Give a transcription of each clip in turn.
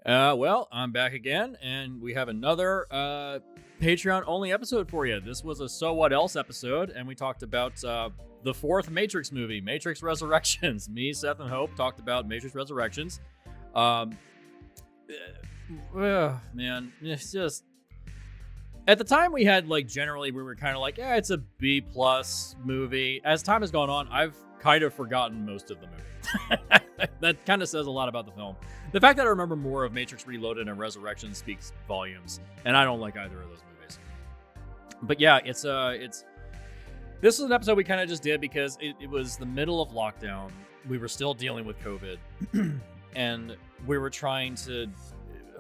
Well, I'm back again, and we have another Patreon-only episode for you. This was a So What Else episode, and we talked about the fourth Matrix movie, Matrix Resurrections. Me, Seth, and Hope talked about Matrix Resurrections. Man, it's just... At the time, we had, generally, we were kind of like, yeah, it's a B-plus movie. As time has gone on, I've kind of forgotten most of the movie. That kind of says a lot about the film. The fact that I remember more of Matrix Reloaded and Resurrection speaks volumes, and I don't like either of those movies. But yeah, this is an episode we kind of just did because it was the middle of lockdown. We were still dealing with COVID, and we were trying to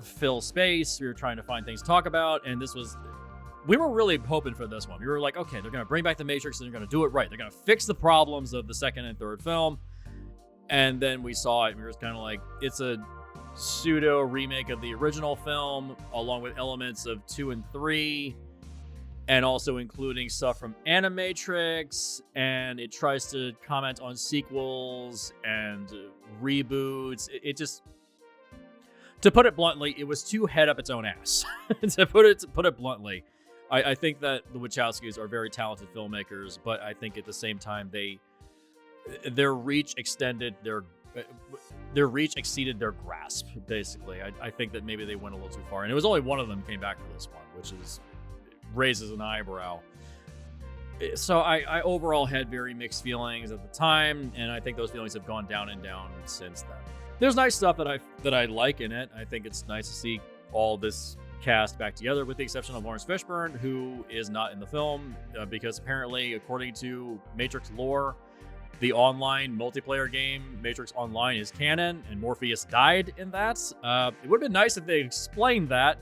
fill space. We were trying to find things to talk about, and we were really hoping for this one. We were like, okay, they're going to bring back the Matrix, and they're going to do it right. They're going to fix the problems of the second and third film. And then we saw it, and we were kind of like, it's a pseudo remake of the original film, along with elements of 2 and 3, and also including stuff from Animatrix, and it tries to comment on sequels and reboots. It just, to put it bluntly, it was too head up its own ass. to put it bluntly, I think that the Wachowskis are very talented filmmakers, but I think at the same time their reach exceeded their grasp, basically. I think that maybe they went a little too far, and it was only one of them came back for this one, which raises an eyebrow. So I overall had very mixed feelings at the time, and I think those feelings have gone down and down since then. There's nice stuff that I like in it. I think it's nice to see all this cast back together, with the exception of Lawrence Fishburne, who is not in the film, because apparently, according to Matrix lore, the online multiplayer game, Matrix Online, is canon, and Morpheus died in that. It would have been nice if they explained that.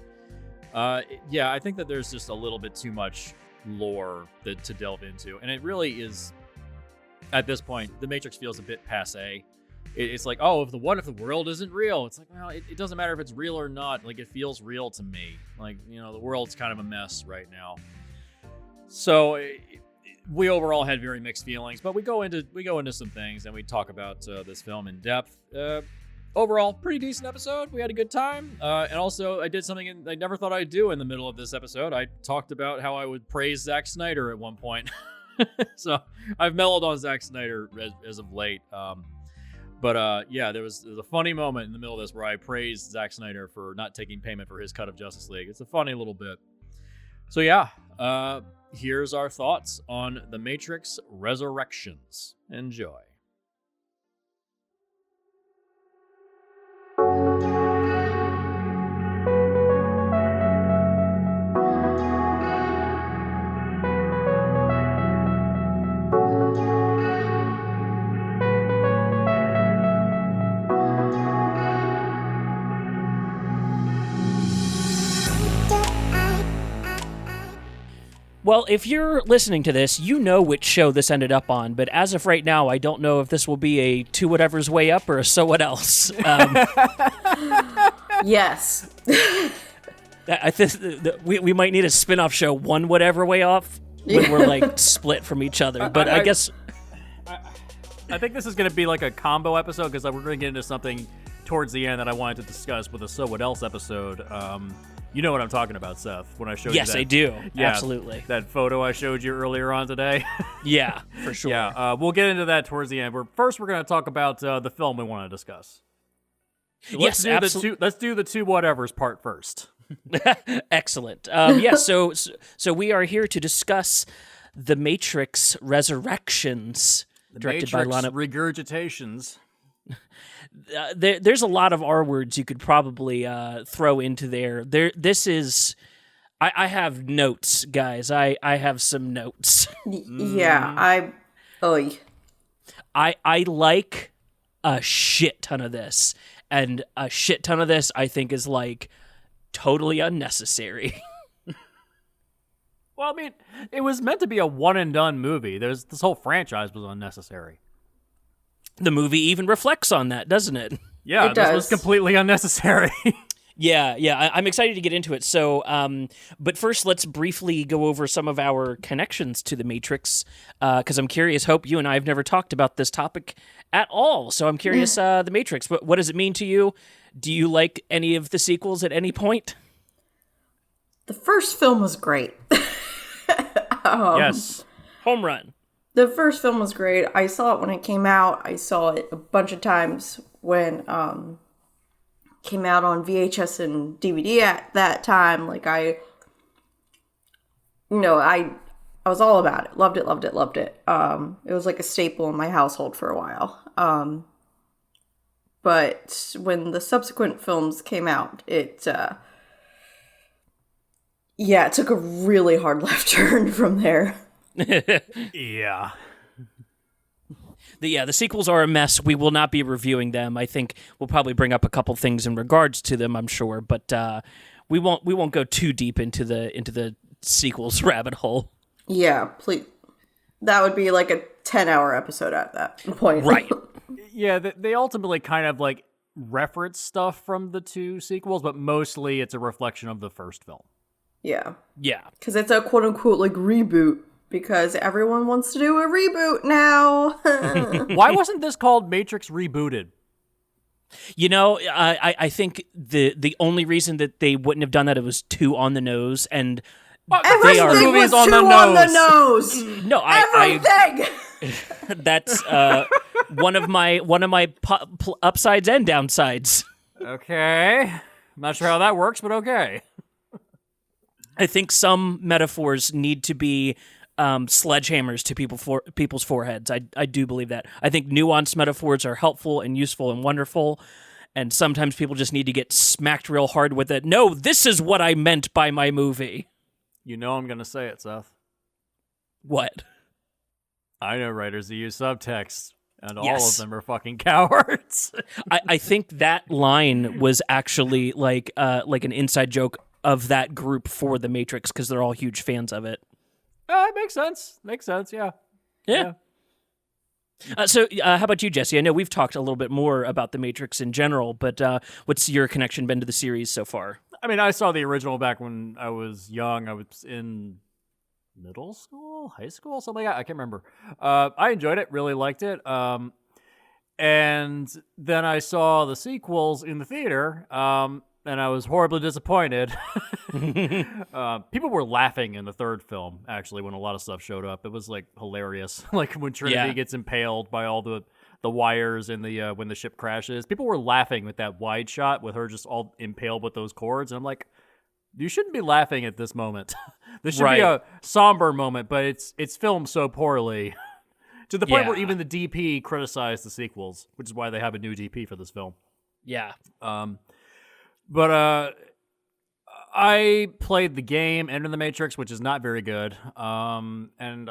Yeah, I think that there's just a little bit too much lore to delve into, and it really is, at this point, the Matrix feels a bit passé. It's like, oh, if the world isn't real, it's like, well, it doesn't matter if it's real or not. Like, it feels real to me. Like, the world's kind of a mess right now. So we overall had very mixed feelings, but we go into some things, and we talk about this film in depth. Overall, pretty decent episode. We had a good time, and also I did something I never thought I'd do in the middle of this episode. I talked about how I would praise Zack Snyder at one point. So I've mellowed on Zack Snyder as of late. But yeah, there was a funny moment in the middle of this where I praised Zack Snyder for not taking payment for his cut of Justice League. It's a funny little bit. So yeah, here's our thoughts on The Matrix Resurrections. Enjoy. Well, if you're listening to this, you know which show this ended up on, but as of right now, I don't know if this will be a To Whatever's Way Up or a So What Else. Yes. I think we might need a spin-off show, One Whatever Way Off, when we're split from each other. But I guess... I think this is going to be like a combo episode, because we're going to get into something towards the end that I wanted to discuss with a So What Else episode. You know what I'm talking about, Seth, when I showed you that. Yes, I do. Yeah, absolutely. That photo I showed you earlier on today. Yeah, for sure. Yeah, we'll get into that towards the end. First, we're going to talk about the film we want to discuss. So yes, absolutely. Let's do the two whatevers part first. Excellent. Yeah, so we are here to discuss The Matrix Resurrections, directed by Lana. Regurgitations. There's a lot of R words you could probably throw into there. This is... I have notes, guys. I have some notes. Yeah, I like a shit ton of this. And a shit ton of this, I think, is, totally unnecessary. Well, I mean, it was meant to be a one-and-done movie. This whole franchise was unnecessary. The movie even reflects on that, doesn't it? Yeah, it does. This was completely unnecessary. Yeah, I'm excited to get into it. So, but first, let's briefly go over some of our connections to The Matrix, because I'm curious. Hope, you and I have never talked about this topic at all. So I'm curious, The Matrix, what does it mean to you? Do you like any of the sequels at any point? The first film was great. Yes. Home run. The first film was great. I saw it when it came out. I saw it a bunch of times when it came out on VHS and DVD at that time. Like I was all about it. Loved it, loved it, loved it. It was like a staple in my household for a while. But when the subsequent films came out, it took a really hard left turn from there. Yeah. The sequels are a mess. We will not be reviewing them. I think we'll probably bring up a couple things in regards to them, I'm sure, but we won't go too deep into the sequels rabbit hole. Yeah, please. That would be like a 10-hour episode at that point. Right. Yeah, they ultimately kind of like reference stuff from the two sequels, but mostly it's a reflection of the first film. Yeah. Yeah. Because it's a quote-unquote like reboot. Because everyone wants to do a reboot now. Why wasn't this called Matrix Rebooted? You know, I think the only reason that they wouldn't have done that, it was too on the nose, and Everything they are was too on the nose. No, Everything. That's one of my upsides and downsides. Okay. I'm not sure how that works, but okay. I think some metaphors need to be sledgehammers to people's foreheads. I do believe that. I think nuanced metaphors are helpful and useful and wonderful, and sometimes people just need to get smacked real hard with it. No, this is what I meant by my movie. You know I'm going to say it, Seth. What? I know writers that use subtext, and all Yes. of them are fucking cowards. I think that line was actually like an inside joke of that group for The Matrix, because they're all huge fans of it. It makes sense. Makes sense, yeah. Yeah. So how about you, Jesse? I know we've talked a little bit more about The Matrix in general, but what's your connection been to the series so far? I mean, I saw the original back when I was young. I was in middle school, high school, something like that. I can't remember. I enjoyed it, really liked it. And then I saw the sequels in the theater, and I was horribly disappointed. People were laughing in the third film, actually, when a lot of stuff showed up. It was, like, hilarious. Like, when Trinity gets impaled by all the wires in the when the ship crashes. People were laughing with that wide shot with her just all impaled with those cords. And I'm like, you shouldn't be laughing at this moment. This should be a somber moment, but it's filmed so poorly. To the point where even the DP criticized the sequels, which is why they have a new DP for this film. Yeah. But I played the game Enter the Matrix, which is not very good. And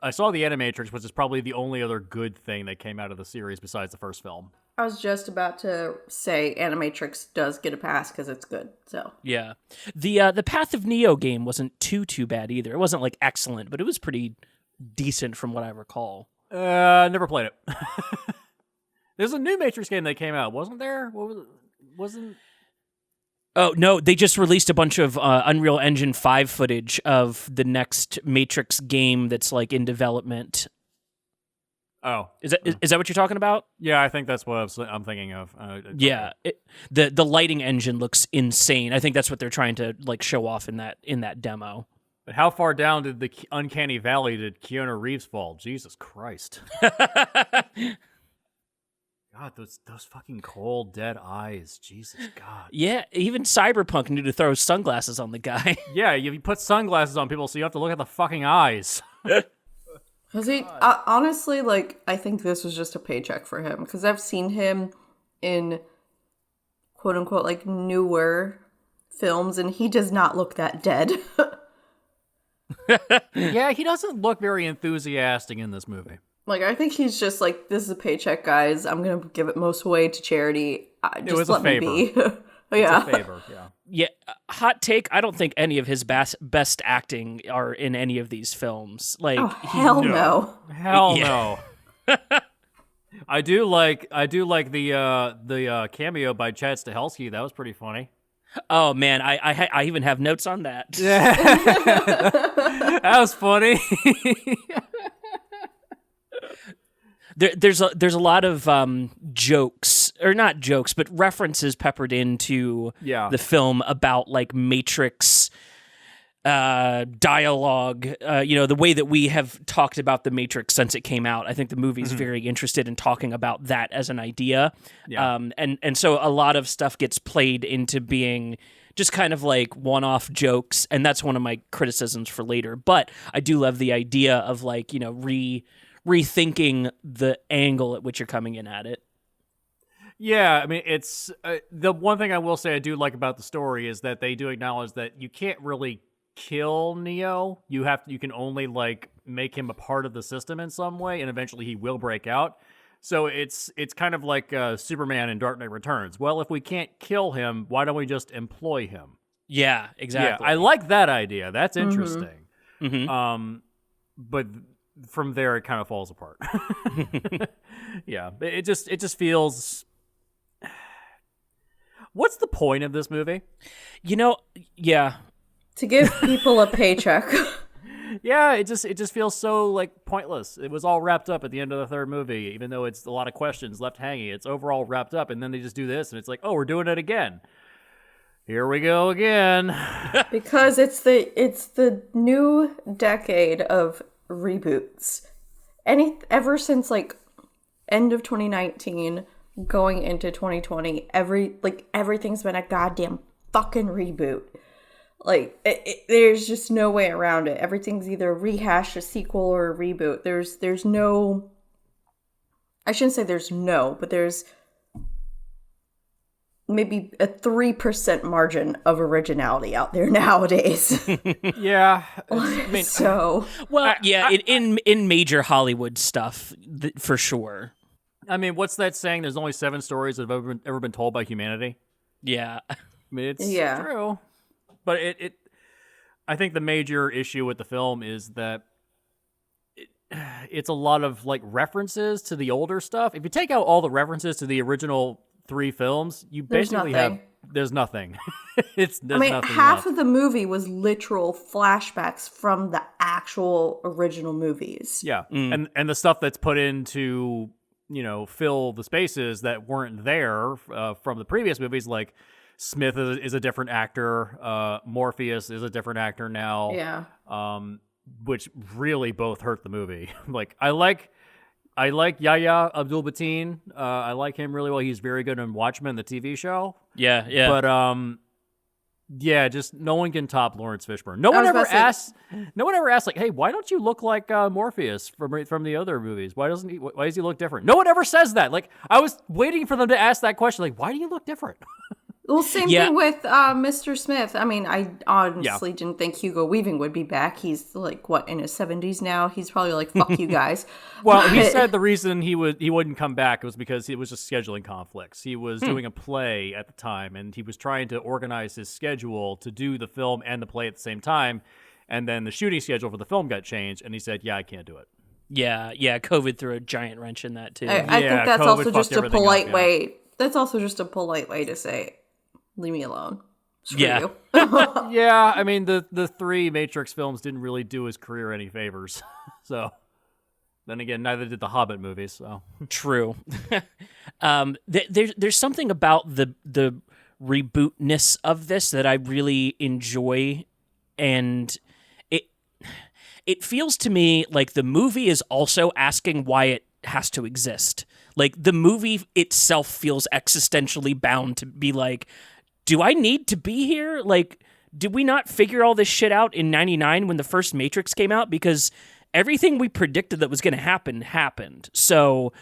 I saw the Animatrix, which is probably the only other good thing that came out of the series besides the first film. I was just about to say Animatrix does get a pass because it's good. So Yeah. The Path of Neo game wasn't too bad either. It wasn't like excellent, but it was pretty decent from what I recall. Never played it. There's a new Matrix game that came out, wasn't there? What was it? Wasn't... Oh, no, they just released a bunch of Unreal Engine 5 footage of the next Matrix game that's like in development. Oh. Is that what you're talking about? Yeah, I think that's what I'm thinking of. Yeah. The lighting engine looks insane. I think that's what they're trying to like show off in that demo. But how far down did the uncanny valley did Keanu Reeves fall? Jesus Christ. God, those fucking cold, dead eyes. Jesus, God. Yeah, even Cyberpunk knew to throw sunglasses on the guy. Yeah, you put sunglasses on people so you have to look at the fucking eyes. Because he, honestly, like, I think this was just a paycheck for him. Because I've seen him in, quote-unquote, like, newer films, and he does not look that dead. Yeah, he doesn't look very enthusiastic in this movie. Like, I think he's just like, this is a paycheck, guys. I'm going to give it most away to charity. Just let me be. Yeah. It's a favor, yeah. Yeah, hot take, I don't think any of his best acting are in any of these films. Like, Oh, hell no. Hell Yeah. no. I do like the cameo by Chad Stahelski. That was pretty funny. Oh man, I even have notes on that. That was funny. There's a lot of jokes or not jokes, but references peppered into Yeah. the film about like Matrix dialogue, the way that we have talked about the Matrix since it came out. I think the movie's very interested in talking about that as an idea. Yeah. And so a lot of stuff gets played into being just kind of like one-off jokes, and that's one of my criticisms for later. But I do love the idea of like, rethinking the angle at which you're coming in at it. Yeah, I mean, it's the one thing I will say I do like about the story is that they do acknowledge that you can't really kill Neo. You can only like make him a part of the system in some way, and eventually he will break out. So it's kind of like Superman in Dark Knight Returns. Well, if we can't kill him, why don't we just employ him? Yeah, exactly. Yeah, I like that idea. That's interesting. Mm-hmm. But from there, it kind of falls apart. Yeah, it just feels. What's the point of this movie? Yeah. To give people a paycheck. Yeah, it just feels so like pointless. It was all wrapped up at the end of the third movie, even though it's a lot of questions left hanging. It's overall wrapped up, and then they just do this, and it's like, oh, we're doing it again. Here we go again. Because it's the new decade of reboots. Ever since like end of 2019, going into 2020, everything's been a goddamn fucking reboot. Like, there's just no way around it. Everything's either a rehash, a sequel, or a reboot. There's no... I shouldn't say there's no, but there's maybe a 3% margin of originality out there nowadays. Yeah. I mean, so... Well, in major Hollywood stuff, for sure. I mean, what's that saying? There's only 7 stories that have ever been told by humanity. Yeah. I mean, it's true. But I think the major issue with the film is that it's a lot of like references to the older stuff. If you take out all the references to the original 3 films, you basically there's nothing. Nothing half left. of the movie was literal flashbacks from the actual original movies. Yeah, and the stuff that's put in to fill the spaces that weren't there from the previous movies, like Smith is a different actor. Morpheus is a different actor now. Yeah. Which really both hurt the movie. Like I like Yahya Abdul-Mateen. I like him really well. He's very good in Watchmen, the TV show. Yeah. But just no one can top Lawrence Fishburne. No one ever asks like, hey, why don't you look like Morpheus from the other movies? Why does he look different? No one ever says that. Like I was waiting for them to ask that question. Like, why do you look different? Well, same thing with Mr. Smith. I mean, I honestly didn't think Hugo Weaving would be back. He's like, in his 70s now? He's probably like, fuck you guys. Well, he said the reason he wouldn't come back was because it was just scheduling conflicts. He was doing a play at the time, and he was trying to organize his schedule to do the film and the play at the same time. And then the shooting schedule for the film got changed, and he said, yeah, I can't do it. Yeah, COVID threw a giant wrench in that, too. I think that's also just a polite way. That's also just a polite way to say, leave me alone. Screw you. Yeah, I mean, the 3 Matrix films didn't really do his career any favors. So, then again, neither did the Hobbit movies. So true. There's something about the rebootness of this that I really enjoy, and it feels to me like the movie is also asking why it has to exist. Like the movie itself feels existentially bound to be like, do I need to be here? Like, did we not figure all this shit out in 99 when the first Matrix came out? Because everything we predicted that was going to happen happened. So,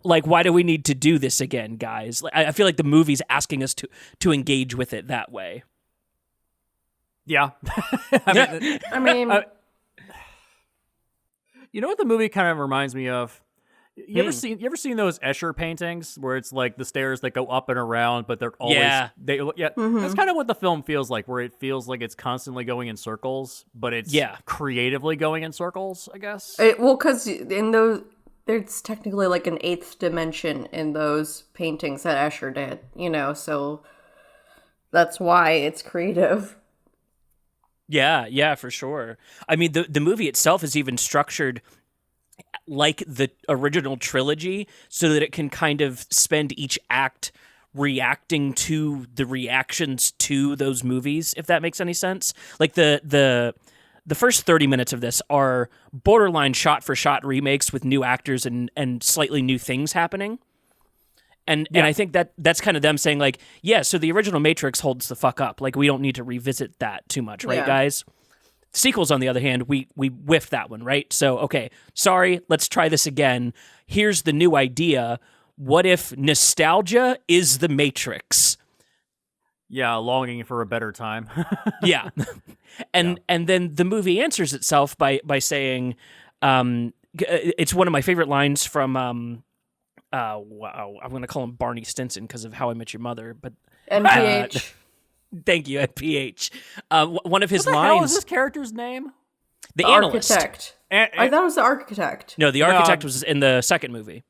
like, why do we need to do this again, guys? I feel like the movie's asking us to engage with it that way. Yeah. I mean, you know what the movie kind of reminds me of? You ever seen those Escher paintings where it's like the stairs that go up and around, but they're always That's kind of what the film feels like, where it feels like it's constantly going in circles, but it's creatively going in circles, I guess. Because in those, there's technically like an 8th dimension in those paintings that Escher did, so that's why it's creative. Yeah, for sure. I mean, the movie itself is even structured like the original trilogy, so that it can kind of spend each act reacting to the reactions to those movies, if that makes any sense. Like the first 30 minutes of this are borderline shot for shot remakes with new actors and slightly new things happening. And I think that's kind of them saying like, yeah, so the original Matrix holds the fuck up. Like, we don't need to revisit that too much, right, guys? Sequels, on the other hand, we whiffed that one, right? So, okay, sorry, let's try this again. Here's the new idea. What if nostalgia is the Matrix? Yeah, longing for a better time. Yeah. And then the movie answers itself by saying, it's one of my favorite lines from wow, I'm going to call him Barney Stinson because of How I Met Your Mother, but NPH. Thank you, NPH. One of his What the lines. hell is this character's name? The analyst. Architect. I thought it was the architect. No, the architect was in the second movie.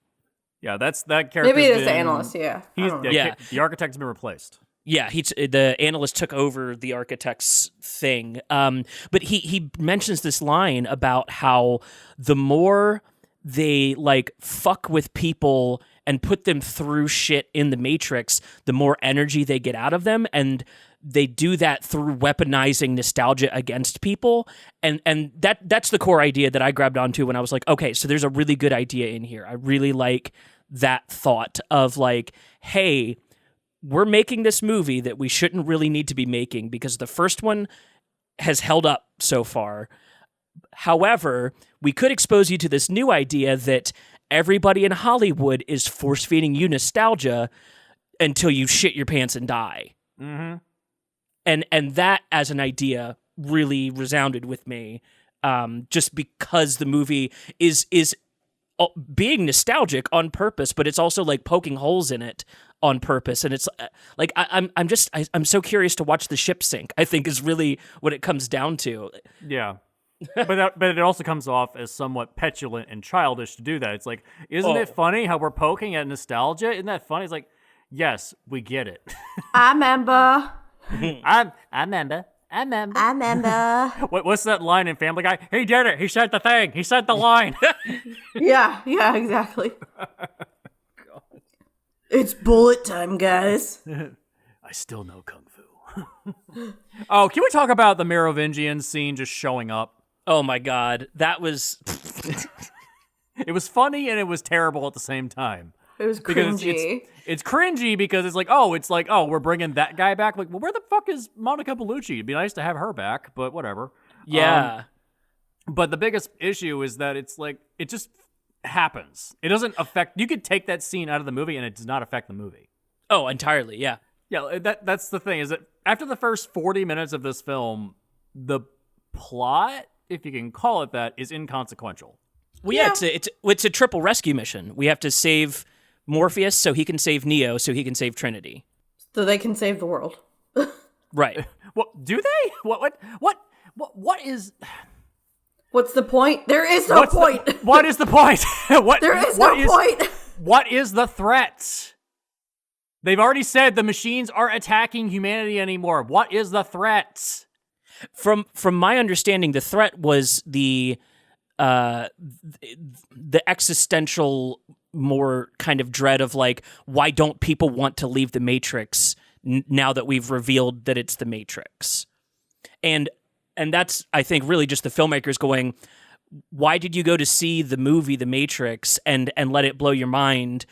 Yeah, that character. Maybe it is the analyst. Yeah. The architect's been replaced. Yeah, the analyst took over the architect's thing. But he mentions this line about how the more they like fuck with people and put them through shit in the Matrix, the more energy they get out of them, and they do that through weaponizing nostalgia against people. And that's the core idea that I grabbed onto when I was like, okay, so there's a really good idea in here. I really like that thought of like, hey, we're making this movie that we shouldn't really need to be making because the first one has held up so far. However, we could expose you to this new idea that everybody in Hollywood is force-feeding you nostalgia until you shit your pants and die. Mm-hmm. And that, as an idea, really resounded with me, just because the movie is being nostalgic on purpose, but it's also like poking holes in it on purpose. And it's like I'm so curious to watch the ship sink, I think, is really what it comes down to. Yeah. but it also comes off as somewhat petulant and childish to do that. It's like, isn't it funny how we're poking at nostalgia? Isn't that funny? It's like, yes, we get it. I remember. I remember. What's that line in Family Guy? He did it. He said the thing. He said the line. Yeah, exactly. God. It's bullet time, guys. I still know Kung Fu. Oh, can we talk about the Merovingian scene just showing up? Oh my God, that was... It was funny and it was terrible at the same time. It was cringy. It's cringy because it's like, we're bringing that guy back. Like, well, where the fuck is Monica Bellucci? It'd be nice to have her back, but whatever. Yeah. But the biggest issue is that it's like, it just happens. It doesn't affect, you could take that scene out of the movie and it does not affect the movie. Oh, entirely, yeah. Yeah, that's the thing, is that after the first 40 minutes of this film, the plot, if you can call it that, is inconsequential. Well, yeah, it's a triple rescue mission. We have to save Morpheus so he can save Neo so he can save Trinity. So they can save the world. Right. What do they? What is? What's the point? There is no point. What is the point? There is no point. What is the threat? They've already said the machines aren't attacking humanity anymore. What is the threat? From my understanding, the threat was the existential, more kind of dread of like, why don't people want to leave the Matrix now that we've revealed that it's the Matrix? And that's, I think, really just the filmmakers going, why did you go to see the movie The Matrix and let it blow your mind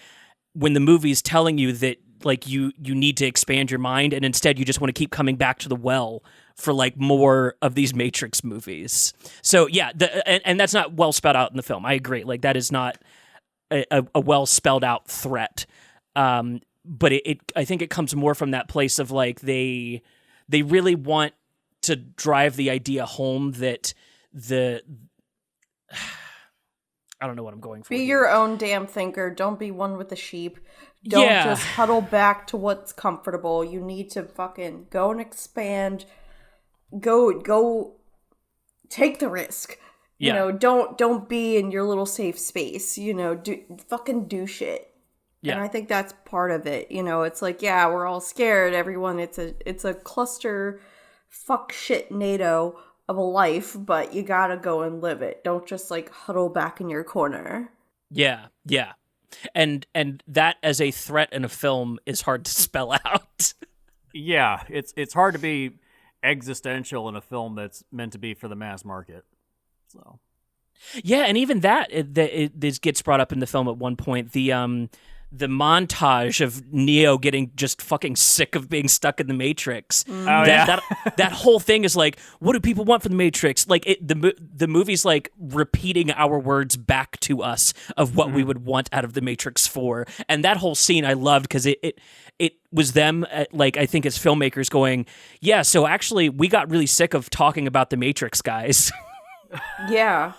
when the movie's telling you that like you need to expand your mind, and instead you just want to keep coming back to the well for like more of these Matrix movies? So yeah, and that's not well spelled out in the film. I agree. Like that is not a well spelled out threat. But I think it comes more from that place of like they really want to drive the idea home that I don't know what I'm going for. Be here. your own damn thinker. Don't be one with the sheep. Don't just huddle back to what's comfortable. You need to fucking go and expand. Go take the risk. You know, don't be in your little safe space. You know, do shit. Yeah. And I think that's part of it. You know, it's like, yeah, we're all scared. Everyone, it's a cluster fuck shit NATO of a life, but you gotta go and live it. Don't just like huddle back in your corner. Yeah, yeah. And that as a threat in a film is hard to spell out. Yeah, it's hard to be existential in a film that's meant to be for the mass market. So Yeah, and even that this gets brought up in the film at one point. The montage of Neo getting just fucking sick of being stuck in the Matrix. That whole thing is like, what do people want from the Matrix? Like the movie's like repeating our words back to us of what we would want out of the Matrix 4. And that whole scene I loved because it was them like I think as filmmakers going, yeah, so actually we got really sick of talking about the Matrix, guys. Yeah.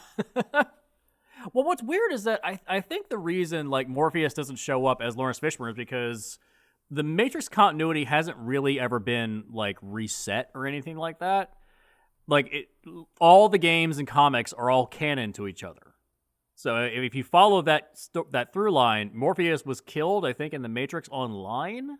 Well, what's weird is that I think the reason like Morpheus doesn't show up as Lawrence Fishburne is because the Matrix continuity hasn't really ever been like reset or anything like that. Like all the games and comics are all canon to each other. So if you follow that through line, Morpheus was killed, I think, in the Matrix Online.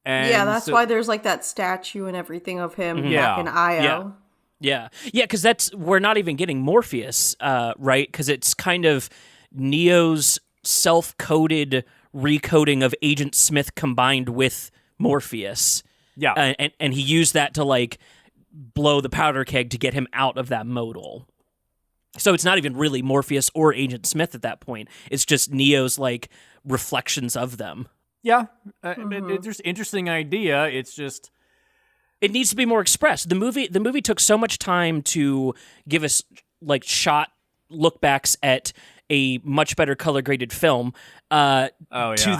And yeah, that's why there's like that statue and everything of him back in IO. Yeah, because we're not even getting Morpheus, right? Because it's kind of Neo's self-coded recoding of Agent Smith combined with Morpheus. Yeah, and he used that to like blow the powder keg to get him out of that modal. So it's not even really Morpheus or Agent Smith at that point. It's just Neo's like reflections of them. Yeah, it's just interesting idea. It's just. It needs to be more expressed. The movie took so much time to give us like shot look backs at a much better color graded film. To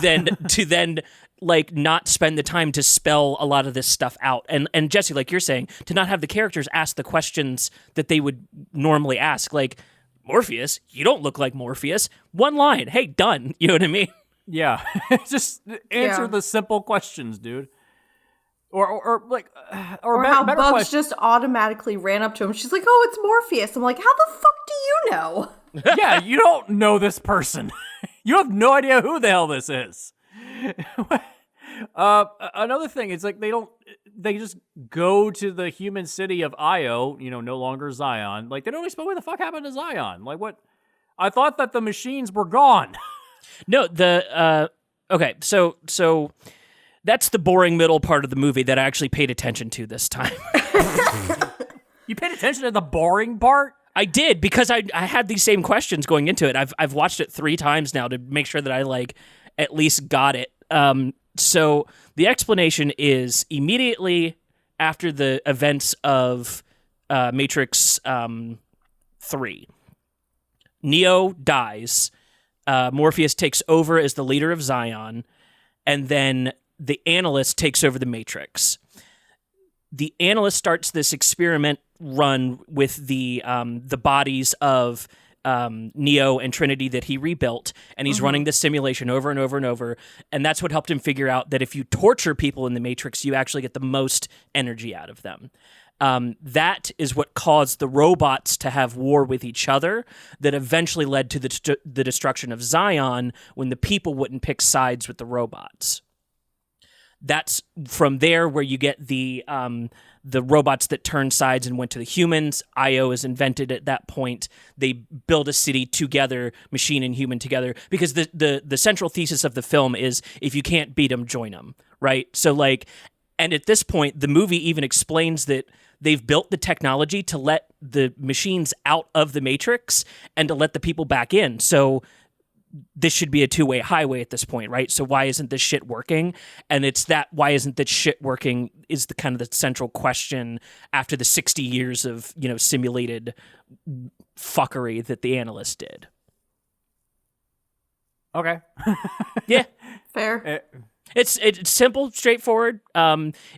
then like not spend the time to spell a lot of this stuff out. And Jesse, like you're saying, to not have the characters ask the questions that they would normally ask, like Morpheus, you don't look like Morpheus. One line, hey, done. You know what I mean? Yeah, just answer the simple questions, dude. Or how Bugs question. just automatically ran up to him. She's like, "Oh, it's Morpheus." I'm like, "How the fuck do you know?" Yeah, you don't know this person. You have no idea who the hell this is. Another thing, it's like they just go to the human city of Io, no longer Zion. Like they don't explain what the fuck happened to Zion. Like what? I thought that the machines were gone. No, okay, so that's the boring middle part of the movie that I actually paid attention to this time. You paid attention to the boring part? I did, because I had these same questions going into it. I've watched it 3 times now to make sure that I like at least got it. So the explanation is immediately after the events of Matrix 3, Neo dies. Morpheus takes over as the leader of Zion, and then the analyst takes over the Matrix. The analyst starts this experiment run with the bodies of Neo and Trinity that he rebuilt, and he's running this simulation over and over and over, and that's what helped him figure out that if you torture people in the Matrix, you actually get the most energy out of them. That is what caused the robots to have war with each other that eventually led to the destruction of Zion when the people wouldn't pick sides with the robots. That's from there where you get the robots that turned sides and went to the humans. Io is invented at that point. They build a city together, machine and human together, because the central thesis of the film is if you can't beat them, join them, right? So like, and at this point, the movie even explains that they've built the technology to let the machines out of the Matrix and to let the people back in. So this should be a two-way highway at this point, right? So why isn't this shit working? And it's that why isn't this shit working is the kind of the central question after the 60 years of, simulated fuckery that the analyst did. Okay. Yeah. Fair. It's simple, straightforward.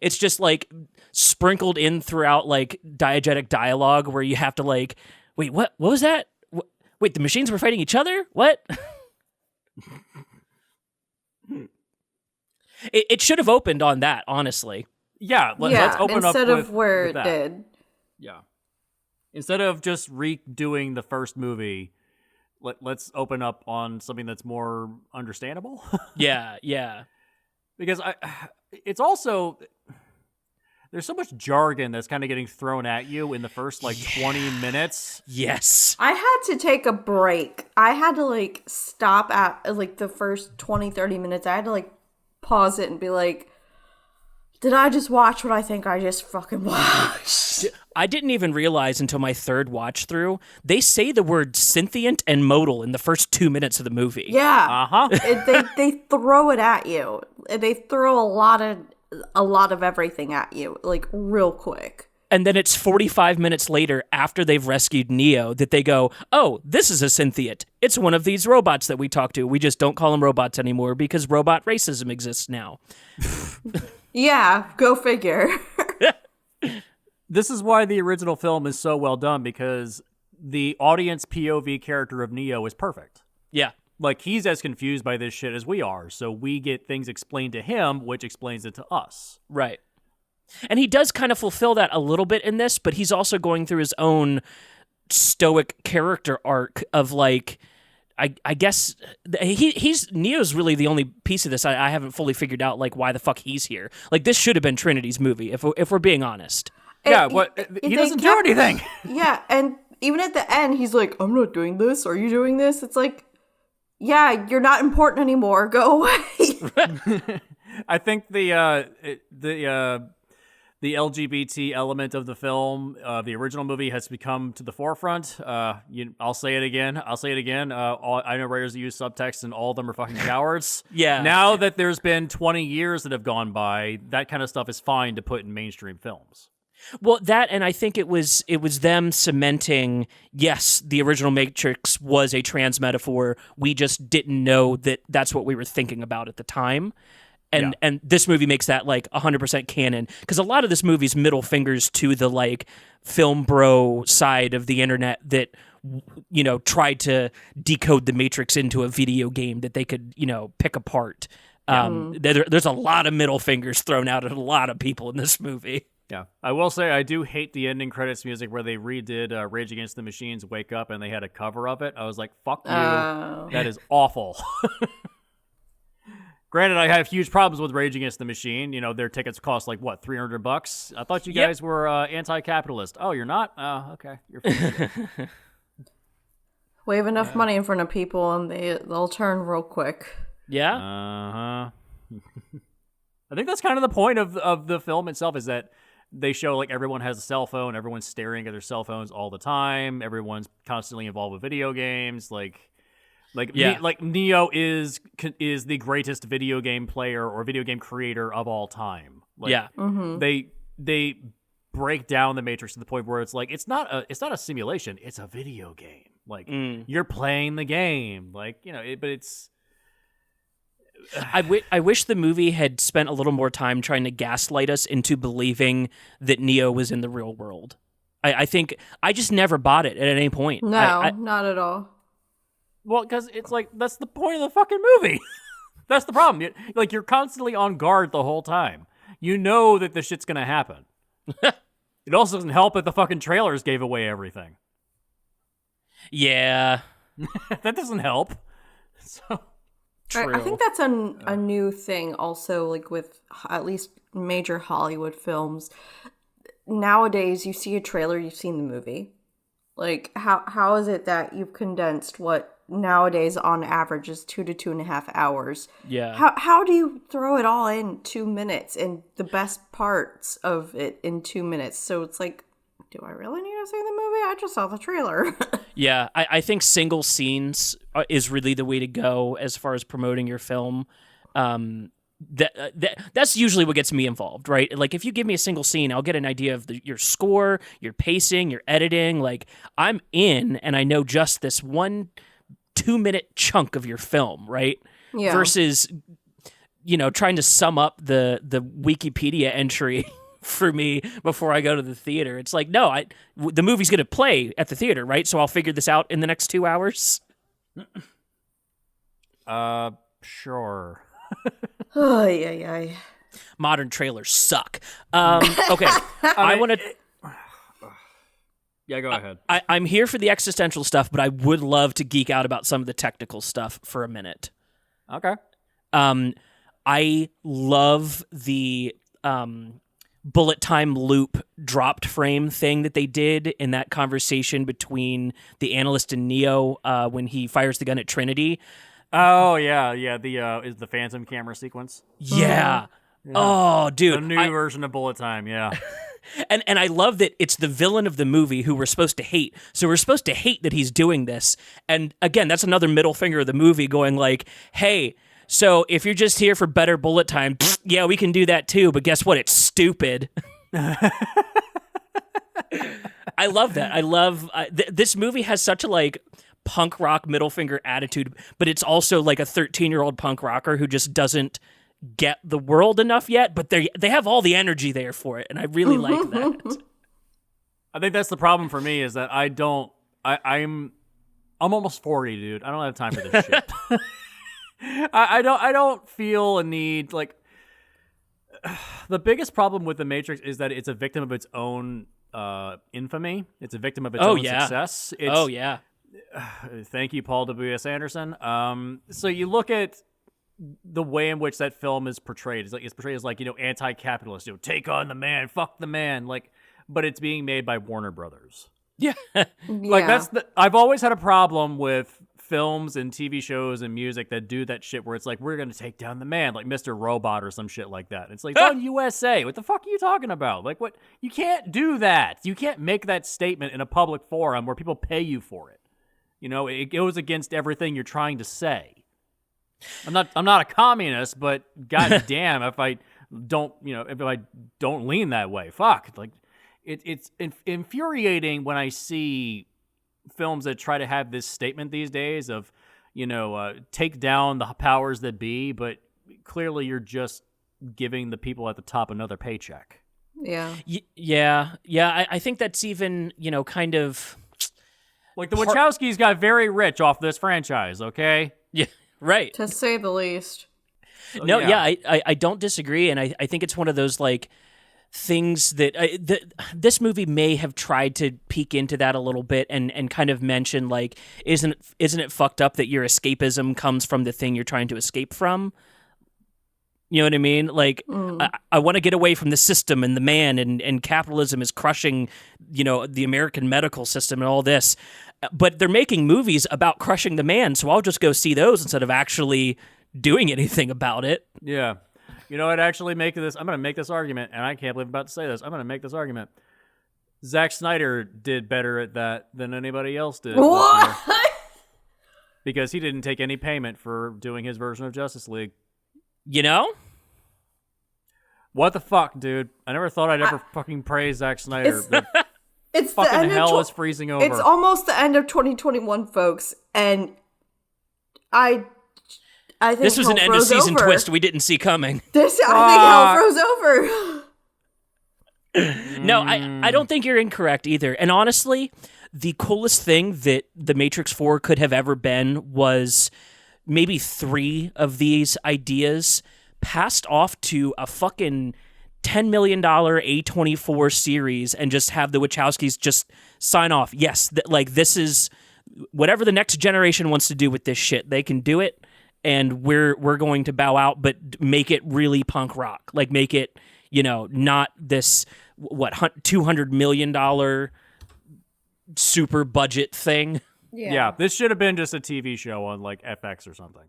It's just like sprinkled in throughout like diegetic dialogue where you have to like, wait, what was that? Wait, the machines were fighting each other? What? It should have opened on that, honestly. Yeah, let's open up instead of where with it that. did. Yeah. Instead of just redoing the first movie, let's open up on something that's more understandable. Yeah. Because it's also there's so much jargon that's kind of getting thrown at you in the first 20 minutes. Yes. I had to take a break. I had to stop at the first 20, 30 minutes. I had to pause it and be like, did I just watch what I think I just fucking watched? I didn't even realize until my third watch through, they say the word synthient and modal in the first 2 minutes of the movie. Yeah. Uh-huh. They throw it at you. They throw a lot of everything at you, real quick. And then it's 45 minutes later, after they've rescued Neo, that they go, oh, this is a synthient. It's one of these robots that we talk to. We just don't call them robots anymore because robot racism exists now. Yeah, go figure. This is why the original film is so well done, because the audience POV character of Neo is perfect. Yeah. He's as confused by this shit as we are, so we get things explained to him, which explains it to us. Right. And he does kind of fulfill that a little bit in this, but he's also going through his own stoic character arc of I guess he's Neo's really the only piece of this I haven't fully figured out why the fuck he's here. This should have been Trinity's movie if we're being honest. Yeah, he doesn't do anything. Yeah, and even at the end, he's like, I'm not doing this. Are you doing this? It's yeah, you're not important anymore. Go away. I think the LGBT element of the film, the original movie, has become to the forefront. I'll say it again. I know writers that use subtext, and all of them are fucking cowards. Yeah. Now that there's been 20 years that have gone by, that kind of stuff is fine to put in mainstream films. Well, that, and I think it was them cementing, yes, the original Matrix was a trans metaphor. We just didn't know that that's what we were thinking about at the time. And this movie makes that 100% canon, because a lot of this movie's middle fingers to the film bro side of the internet that tried to decode the Matrix into a video game that they could pick apart. There's a lot of middle fingers thrown out at a lot of people in this movie. Yeah, I will say I do hate the ending credits music where they redid Rage Against the Machine's "Wake Up" and they had a cover of it. I was like, "Fuck you, that is awful." Granted, I have huge problems with Rage Against the Machine. Their tickets cost $300. I thought you guys were anti-capitalist. Oh, you're not? Oh, okay. You're fine. Wave enough money in front of people and they'll turn real quick. Yeah. Uh-huh. I think that's kind of the point of the film itself, is that they show everyone has a cell phone, everyone's staring at their cell phones all the time, everyone's constantly involved with video games, Neo is the greatest video game player or video game creator of all time. They break down the Matrix to the point where it's it's not a simulation, it's a video game. You're playing the game, but it's. I wish the movie had spent a little more time trying to gaslight us into believing that Neo was in the real world. I think I just never bought it at any point. No, not at all. Well, because it's that's the point of the fucking movie. That's the problem. You're constantly on guard the whole time. You know that this shit's gonna happen. It also doesn't help that the fucking trailers gave away everything. Yeah. That doesn't help. So... True. I think that's a new thing also, with at least major Hollywood films. Nowadays, you see a trailer, you've seen the movie. How is it that you've condensed what nowadays on average is 2 to 2.5 hours? Yeah. How do you throw it all in 2 minutes and the best parts of it in 2 minutes? So it's do I really need to see the movie? I just saw the trailer. Yeah, I think single scenes is really the way to go as far as promoting your film. That's usually what gets me involved, right? If you give me a single scene, I'll get an idea of your score, your pacing, your editing. I'm in, and I know just this 1 2-minute chunk of your film, right? Yeah. Versus, trying to sum up the Wikipedia entry for me before I go to the theater. It's no, the movie's going to play at the theater, right? So I'll figure this out in the next 2 hours. Sure. Oh, yeah. Modern trailers suck. Okay. I want to... Yeah, go ahead. I'm here for the existential stuff, but I would love to geek out about some of the technical stuff for a minute. Okay. I love the bullet time loop dropped frame thing that they did in that conversation between the analyst and Neo when he fires the gun at Trinity. Oh yeah. Is the Phantom camera sequence? Yeah. Oh, dude. The new version of bullet time. Yeah. And I love that it's the villain of the movie who we're supposed to hate. So we're supposed to hate that he's doing this. And again, that's another middle finger of the movie going like, hey, so if you're just here for better bullet time, yeah, we can do that too. But guess what? It's stupid. I love that. I love this movie has such a like punk rock middle finger attitude, but it's also like a 13-year-old punk rocker who just doesn't get the world enough yet, but they have all the energy there for it, and I really like that. I think that's the problem for me is that I'm almost 40, dude. I don't have time for this shit. I don't feel a need like the biggest problem with The Matrix is that it's a victim of its own infamy. It's a victim of its own success. Thank you, Paul W.S. Anderson. So you look at the way in which that film is portrayed. It's portrayed as like, anti-capitalist, take on the man, fuck the man, like, but it's being made by Warner Brothers. Yeah. Like I've always had a problem with films and TV shows and music that do that shit where it's like, we're going to take down the man, like Mr. Robot or some shit like that. It's like, on USA. What the fuck are you talking about? Like, what? You can't do that. You can't make that statement in a public forum where people pay you for it. It goes against everything you're trying to say. I'm not a communist, but goddamn, if I don't lean that way, fuck. Like, it's infuriating when I see films that try to have this statement these days of, take down the powers that be, but clearly you're just giving the people at the top another paycheck. Yeah. Yeah. I think that's even, kind of like the Wachowskis got very rich off this franchise. Okay. Yeah. Right. To say the least. No, yeah, I don't disagree, and I think it's one of those like things that this movie may have tried to peek into that a little bit and kind of mention like, isn't it fucked up that your escapism comes from the thing you're trying to escape from? You know what I mean? Like, I want to get away from the system and the man, and capitalism is crushing, the American medical system and all this. But they're making movies about crushing the man, so I'll just go see those instead of actually doing anything about it. Yeah. I'd actually I'm going to make this argument, and I can't believe I'm about to say this. I'm going to make this argument. Zack Snyder did better at that than anybody else did. What? Because he didn't take any payment for doing his version of Justice League. What the fuck, dude? I never thought I'd ever fucking praise Zack Snyder. It's fucking the end hell is freezing over. It's almost the end of 2021, folks, and I think this was an end of season twist we didn't see coming. I think hell froze over. No, I don't think you're incorrect either. And honestly, the coolest thing that The Matrix 4 could have ever been was maybe 3 of these ideas passed off to a fucking $10 million A24 series and just have the Wachowskis just sign off. Yes, this is whatever the next generation wants to do with this shit. They can do it, and we're going to bow out, but make it really punk rock. Like, make it, not this $200 million super budget thing. Yeah, this should have been just a TV show on like FX or something.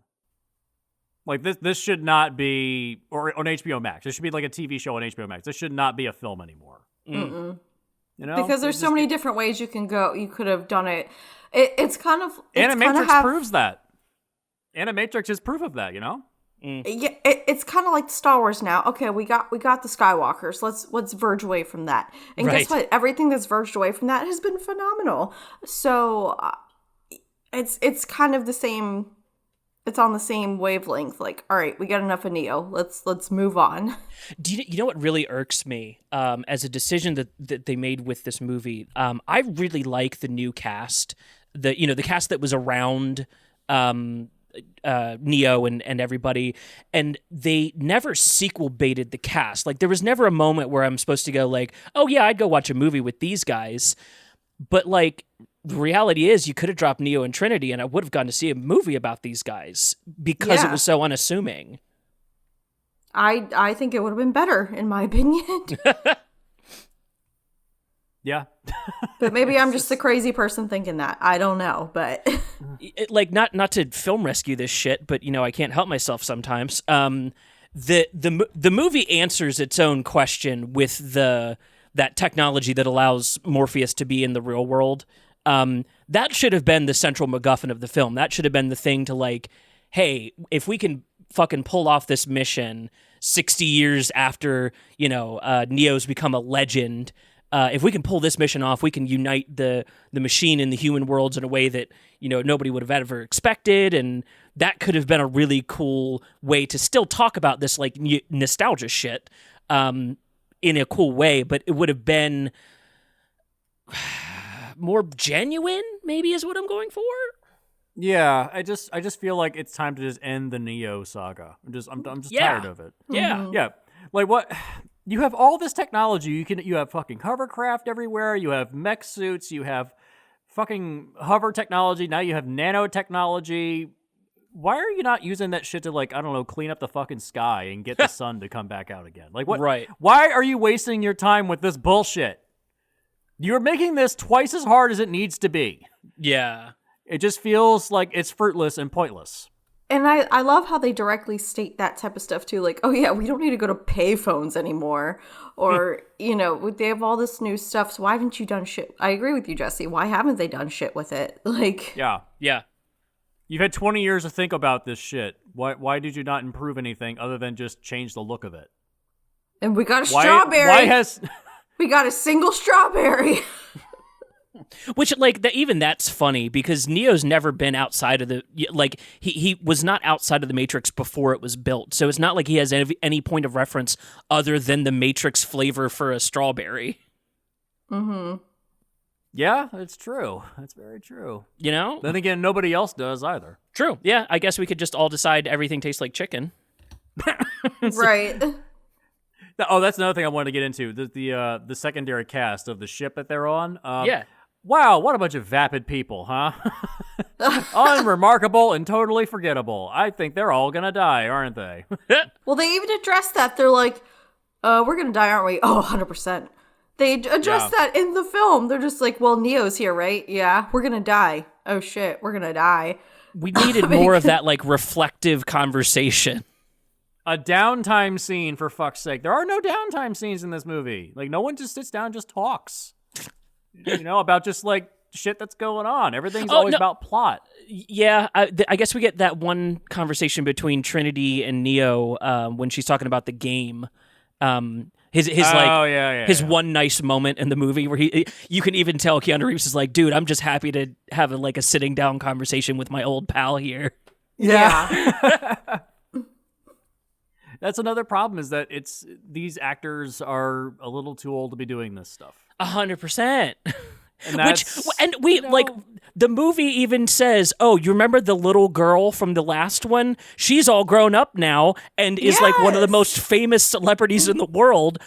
Like this should not be, or on HBO Max. This should be like a TV show on HBO Max. This should not be a film anymore. Because there's so many different ways you can go. You could have done it. It's kind of Animatrix proves that. Animatrix is proof of that. Yeah, it's kind of like Star Wars now. Okay, we got the Skywalkers. Let's verge away from that. And guess what? Everything that's verged away from that has been phenomenal. So it's kind of the same. It's on the same wavelength. Like, all right, we got enough of Neo. Let's move on. Do you know what really irks me as a decision that they made with this movie? I really like the new cast. The cast that was around Neo and everybody, and they never sequel baited the cast. Like, there was never a moment where I'm supposed to go like, oh yeah, I'd go watch a movie with these guys. But like, the reality is you could have dropped Neo and Trinity and I would have gone to see a movie about these guys because it was so unassuming. I think it would have been better, in my opinion. Yeah. But maybe I'm just a crazy person thinking that. I don't know, but Like, not to film rescue this shit, but I can't help myself sometimes. The movie answers its own question with that technology that allows Morpheus to be in the real world. That should have been the central MacGuffin of the film. That should have been the thing to, like, hey, if we can fucking pull off this mission 60 years after Neo's become a legend. If we can pull this mission off, we can unite the machine and the human worlds in a way that nobody would have ever expected, and that could have been a really cool way to still talk about this like nostalgia shit in a cool way. But it would have been more genuine, maybe, is what I'm going for. Yeah, I just feel like it's time to just end the Neo saga. I'm just tired of it. Yeah, yeah. Like what? You have all this technology. You have fucking hovercraft everywhere. You have mech suits. You have fucking hover technology. Now you have nanotechnology. Why are you not using that shit to, like, I don't know, clean up the fucking sky and get the sun to come back out again? Like what? Right. Why are you wasting your time with this bullshit? You're making this twice as hard as it needs to be. Yeah. It just feels like it's fruitless and pointless. And I love how they directly state that type of stuff too. Like, oh yeah, we don't need to go to payphones anymore. Or, they have all this new stuff. So why haven't you done shit? I agree with you, Jesse. Why haven't they done shit with it? Like, yeah. You've had 20 years to think about this shit. Why did you not improve anything other than just change the look of it? And we got a strawberry. We got a single strawberry. Which, like, even that's funny because Neo's never been outside of the, like, he was not outside of the Matrix before it was built. So it's not like he has any point of reference other than the Matrix flavor for a strawberry. Mm-hmm. Yeah, it's true. That's very true. Then again, nobody else does either. True. Yeah, I guess we could just all decide everything tastes like chicken. Right. Oh, that's another thing I wanted to get into. The secondary cast of the ship that they're on. Yeah. Wow, what a bunch of vapid people, huh? Unremarkable and totally forgettable. I think they're all gonna die, aren't they? Well, they even addressed that. They're like, we're gonna die, aren't we? Oh, 100%. They addressed that in the film. They're just like, well, Neo's here, right? Yeah, we're gonna die. Oh shit, we're gonna die. We needed more of that, like, reflective conversation. A downtime scene, for fuck's sake. There are no downtime scenes in this movie. Like, no one just sits down and just talks. About just, like, shit that's going on. Everything's always about plot. Yeah, I guess we get that one conversation between Trinity and Neo when she's talking about the game. His one nice moment in the movie where you can even tell Keanu Reeves is like, dude, I'm just happy to have a sitting down conversation with my old pal here. Yeah. That's another problem, is that these actors are a little too old to be doing this stuff. 100%. Like, the movie even says, oh, you remember the little girl from the last one? She's all grown up now and is like one of the most famous celebrities in the world.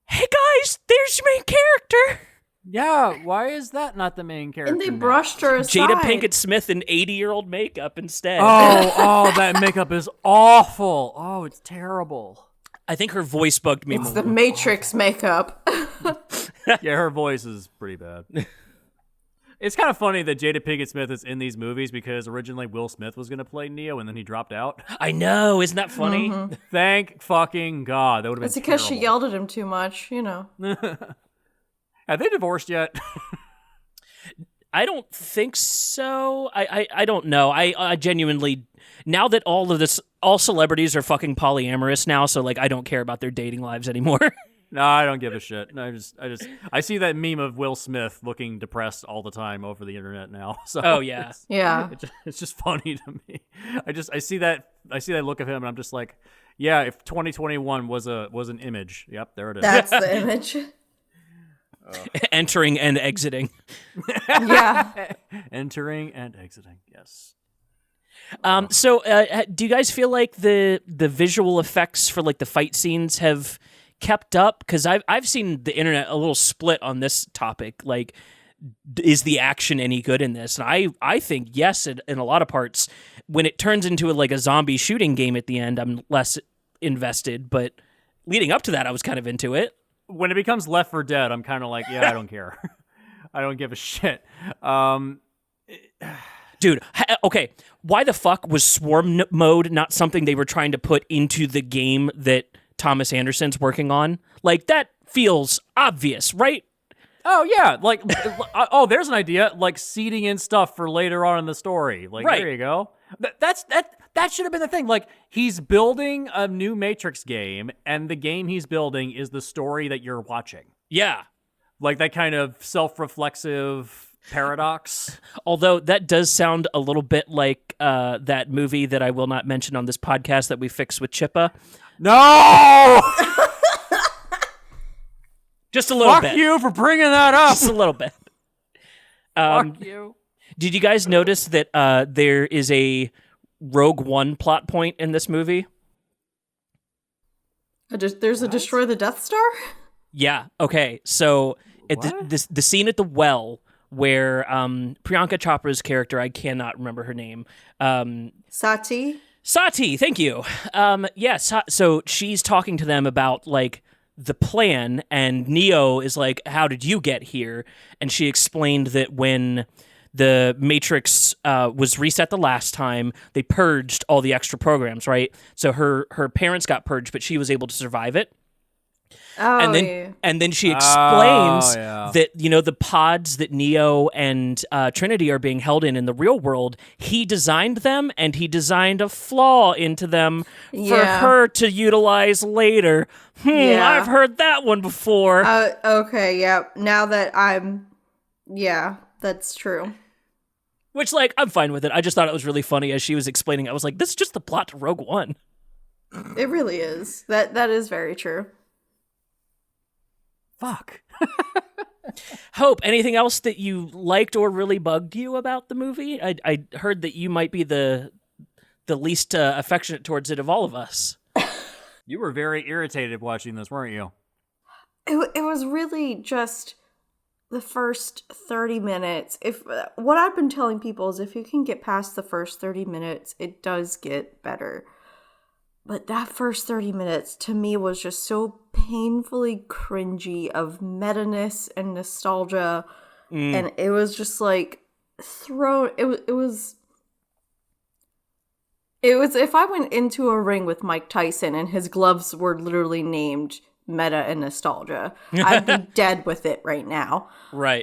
Hey guys, there's your main character. Yeah, why is that not the main character? And they brushed her aside. Jada Pinkett Smith in 80-year-old makeup instead. Oh, that makeup is awful. Oh, it's terrible. I think her voice bugged me more. It's the Matrix makeup. Yeah, her voice is pretty bad. It's kind of funny that Jada Pinkett Smith is in these movies because originally Will Smith was going to play Neo and then he dropped out. I know, isn't that funny? Mm-hmm. Thank fucking God. That would have been It's because terrible. she yelled at him too much, Have they divorced yet? I don't think so. I don't know. I genuinely, now that all celebrities are fucking polyamorous now, so like I don't care about their dating lives anymore. No, I don't give a shit. No, I see that meme of Will Smith looking depressed all the time over the internet now. So oh yeah, it's just funny to me. I see that look of him, and I'm just like, yeah. If 2021 was an image, yep, there it is. That's the image. Entering and exiting. Yeah. Entering and exiting. Yes. So, do you guys feel like the visual effects for like the fight scenes have kept up? Because I've seen the internet a little split on this topic. Like, is the action any good in this? And I think yes, in a lot of parts. When it turns into like a zombie shooting game at the end, I'm less invested, but leading up to that, I was kind of into it. When it becomes Left 4 Dead, I'm kind of like, yeah, I don't care. I don't give a shit. Dude, okay, why the fuck was swarm mode not something they were trying to put into the game that Thomas Anderson's working on? Like, that feels obvious, right? Oh, yeah. Like, oh, there's an idea. Like, seeding in stuff for later on in the story. Like, right. There you go. That should have been the thing. Like, he's building a new Matrix game, and the game he's building is the story that you're watching. Yeah. Like, that kind of self-reflexive paradox. Although that does sound a little bit like that movie that I will not mention on this podcast that we fixed with Chippa. No! Just a little bit. Fuck you for bringing that up. Just a little bit. Fuck you. Did you guys notice that there is a Rogue One plot point in this movie? There's a Destroy the Death Star? Yeah. Okay. So the scene at the well where Priyanka Chopra's character, I cannot remember her name. Sati, thank you. So she's talking to them about like the plan, and Neo is like, how did you get here? And she explained that when the Matrix was reset the last time, they purged all the extra programs, right? So her parents got purged, but she was able to survive it. Oh, and then she explains that, you know, the pods that Neo and Trinity are being held in the real world, he designed them, and he designed a flaw into them for her to utilize later. I've heard that one before. Okay, yeah. Now that that's true. Which, like, I'm fine with it. I just thought it was really funny as she was explaining. I was like, this is just the plot to Rogue One. It really is. That is very true. Fuck. Hope, anything else that you liked or really bugged you about the movie? I heard that you might be the least affectionate towards it of all of us. You were very irritated watching this, weren't you? It was really just the first 30 minutes. What I've been telling people is if you can get past the first 30 minutes, it does get better. But that first 30 minutes to me was just so painfully cringy of meta-ness and nostalgia. And it was just like it was if I went into a ring with Mike Tyson and his gloves were literally named Meta and Nostalgia, I'd be dead with it right now. Right.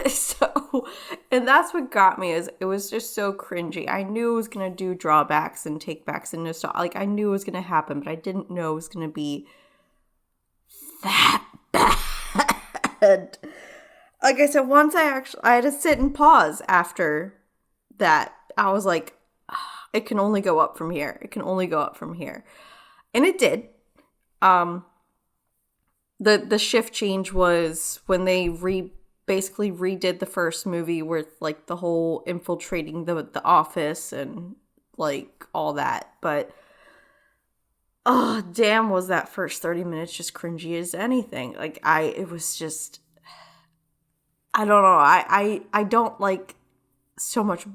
So, and that's what got me, is it was just so cringy. I knew it was going to do drawbacks and takebacks and nostalgia. Like, I knew it was going to happen, but I didn't know it was going to be that bad. Like I said, once I had to sit and pause after that. I was like, it can only go up from here. It can only go up from here. And it did. The shift change was when they basically redid the first movie with like the whole infiltrating the office and like all that. But oh damn, was that first 30 minutes just cringy as anything. Like it was just, I don't know. I don't like so much.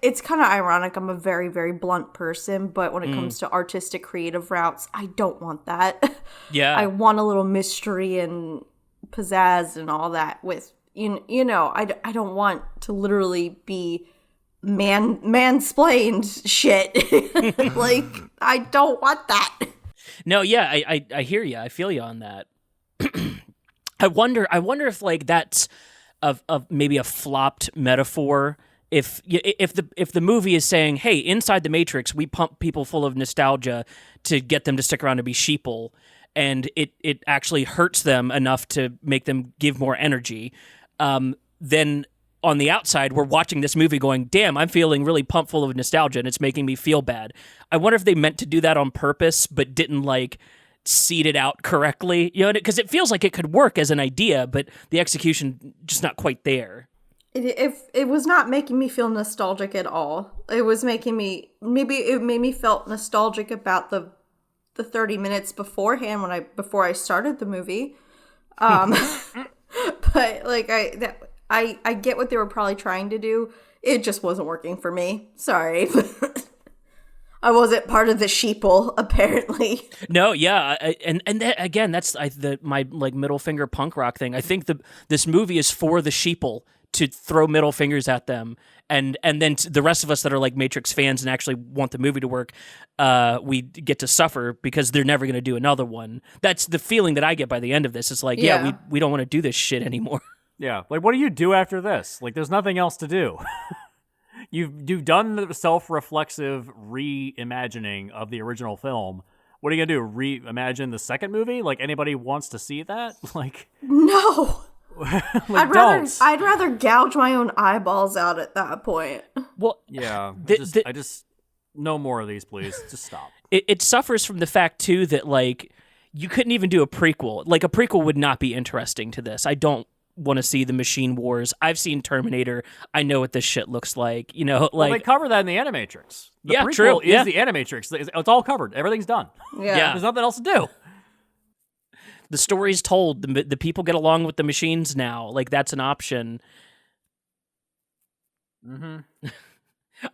It's kind of ironic. I'm a very, very blunt person, but when it comes to artistic, creative routes, I don't want that. Yeah. I want a little mystery and pizzazz and all that with, you know, I don't want to literally be mansplained shit. Like, I don't want that. No, yeah, I hear you. I feel you on that. I wonder if like that's maybe a flopped metaphor. If the movie is saying, hey, inside the Matrix, we pump people full of nostalgia to get them to stick around and be sheeple, and it actually hurts them enough to make them give more energy, then on the outside, we're watching this movie going, damn, I'm feeling really pumped full of nostalgia, and it's making me feel bad. I wonder if they meant to do that on purpose, but didn't, like, seed it out correctly, you know, because it feels like it could work as an idea, but the execution just not quite there. It was not making me feel nostalgic at all. It was making me, maybe it made me felt nostalgic about the 30 minutes beforehand before I started the movie. But like I get what they were probably trying to do. It just wasn't working for me. Sorry. I wasn't part of the sheeple, apparently. No, yeah, and that, again, that's my like middle finger punk rock thing. I think this movie is for the sheeple to throw middle fingers at them, and then the rest of us that are like Matrix fans and actually want the movie to work, we get to suffer because they're never going to do another one. That's the feeling that I get by the end of this. It's like, we don't want to do this shit anymore. Yeah, like what do you do after this? Like, there's nothing else to do. You've done the self-reflexive reimagining of the original film. What are you gonna do? Reimagine the second movie? Like, anybody wants to see that? Like, no. like, I'd rather gouge my own eyeballs out at that point. Well, yeah. I just no more of these, please. Just stop. It suffers from the fact too that like you couldn't even do a prequel. Like a prequel would not be interesting to this. I don't want to see the machine wars. I've seen Terminator. I know what this shit looks like. You know, like well, they cover that in the Animatrix. The yeah, prequel true. is the Animatrix. It's all covered. Everything's done. Yeah. There's nothing else to do. The story's told. The people get along with the machines now. Like that's an option. Mm-hmm.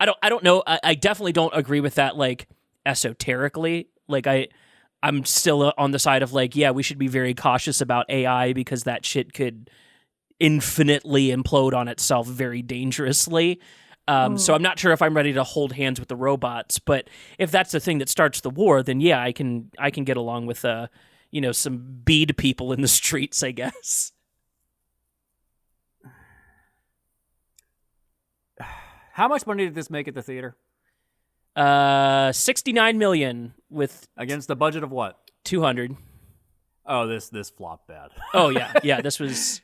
I don't know. I definitely don't agree with that. Like esoterically, like I'm still on the side of like, yeah, we should be very cautious about AI because that shit could infinitely implode on itself very dangerously. So I'm not sure if I'm ready to hold hands with the robots, but if that's the thing that starts the war, then yeah, I can get along with some bead people in the streets, I guess. How much money did this make at the theater? 69 million with against the budget of what? 200. Oh, this flopped bad. Oh yeah, this was.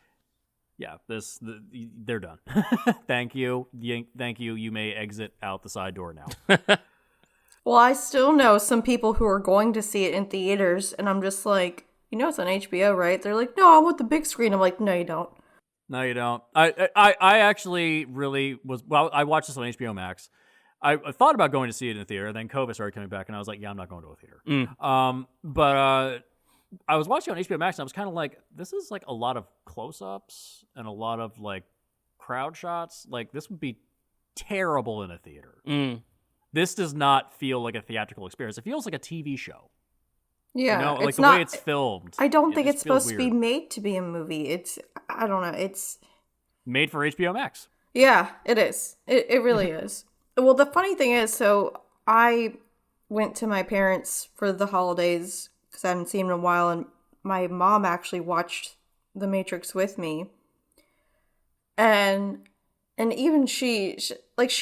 Yeah, they're done. Thank you. Thank you. You may exit out the side door now. Well, I still know some people who are going to see it in theaters, and I'm just like, it's on HBO, right? They're like, no, I want the big screen. I'm like, no, you don't. No, you don't. I actually really was. Well, I watched this on HBO Max. I thought about going to see it in the theater. Then COVID started coming back, and I was like, yeah, I'm not going to a theater. But I was watching on HBO Max, and I was kind of like, this is like a lot of close-ups and a lot of like crowd shots. Like, this would be terrible in a theater. This does not feel like a theatrical experience. It feels like a TV show. Yeah, like the way it's filmed. I don't think it's supposed to be made to be a movie. I don't know. It's made for HBO Max. Yeah, it is. It really is. Well, the funny thing is, so I went to my parents for the holidays because I hadn't seen them in a while, and my mom actually watched The Matrix with me. And even she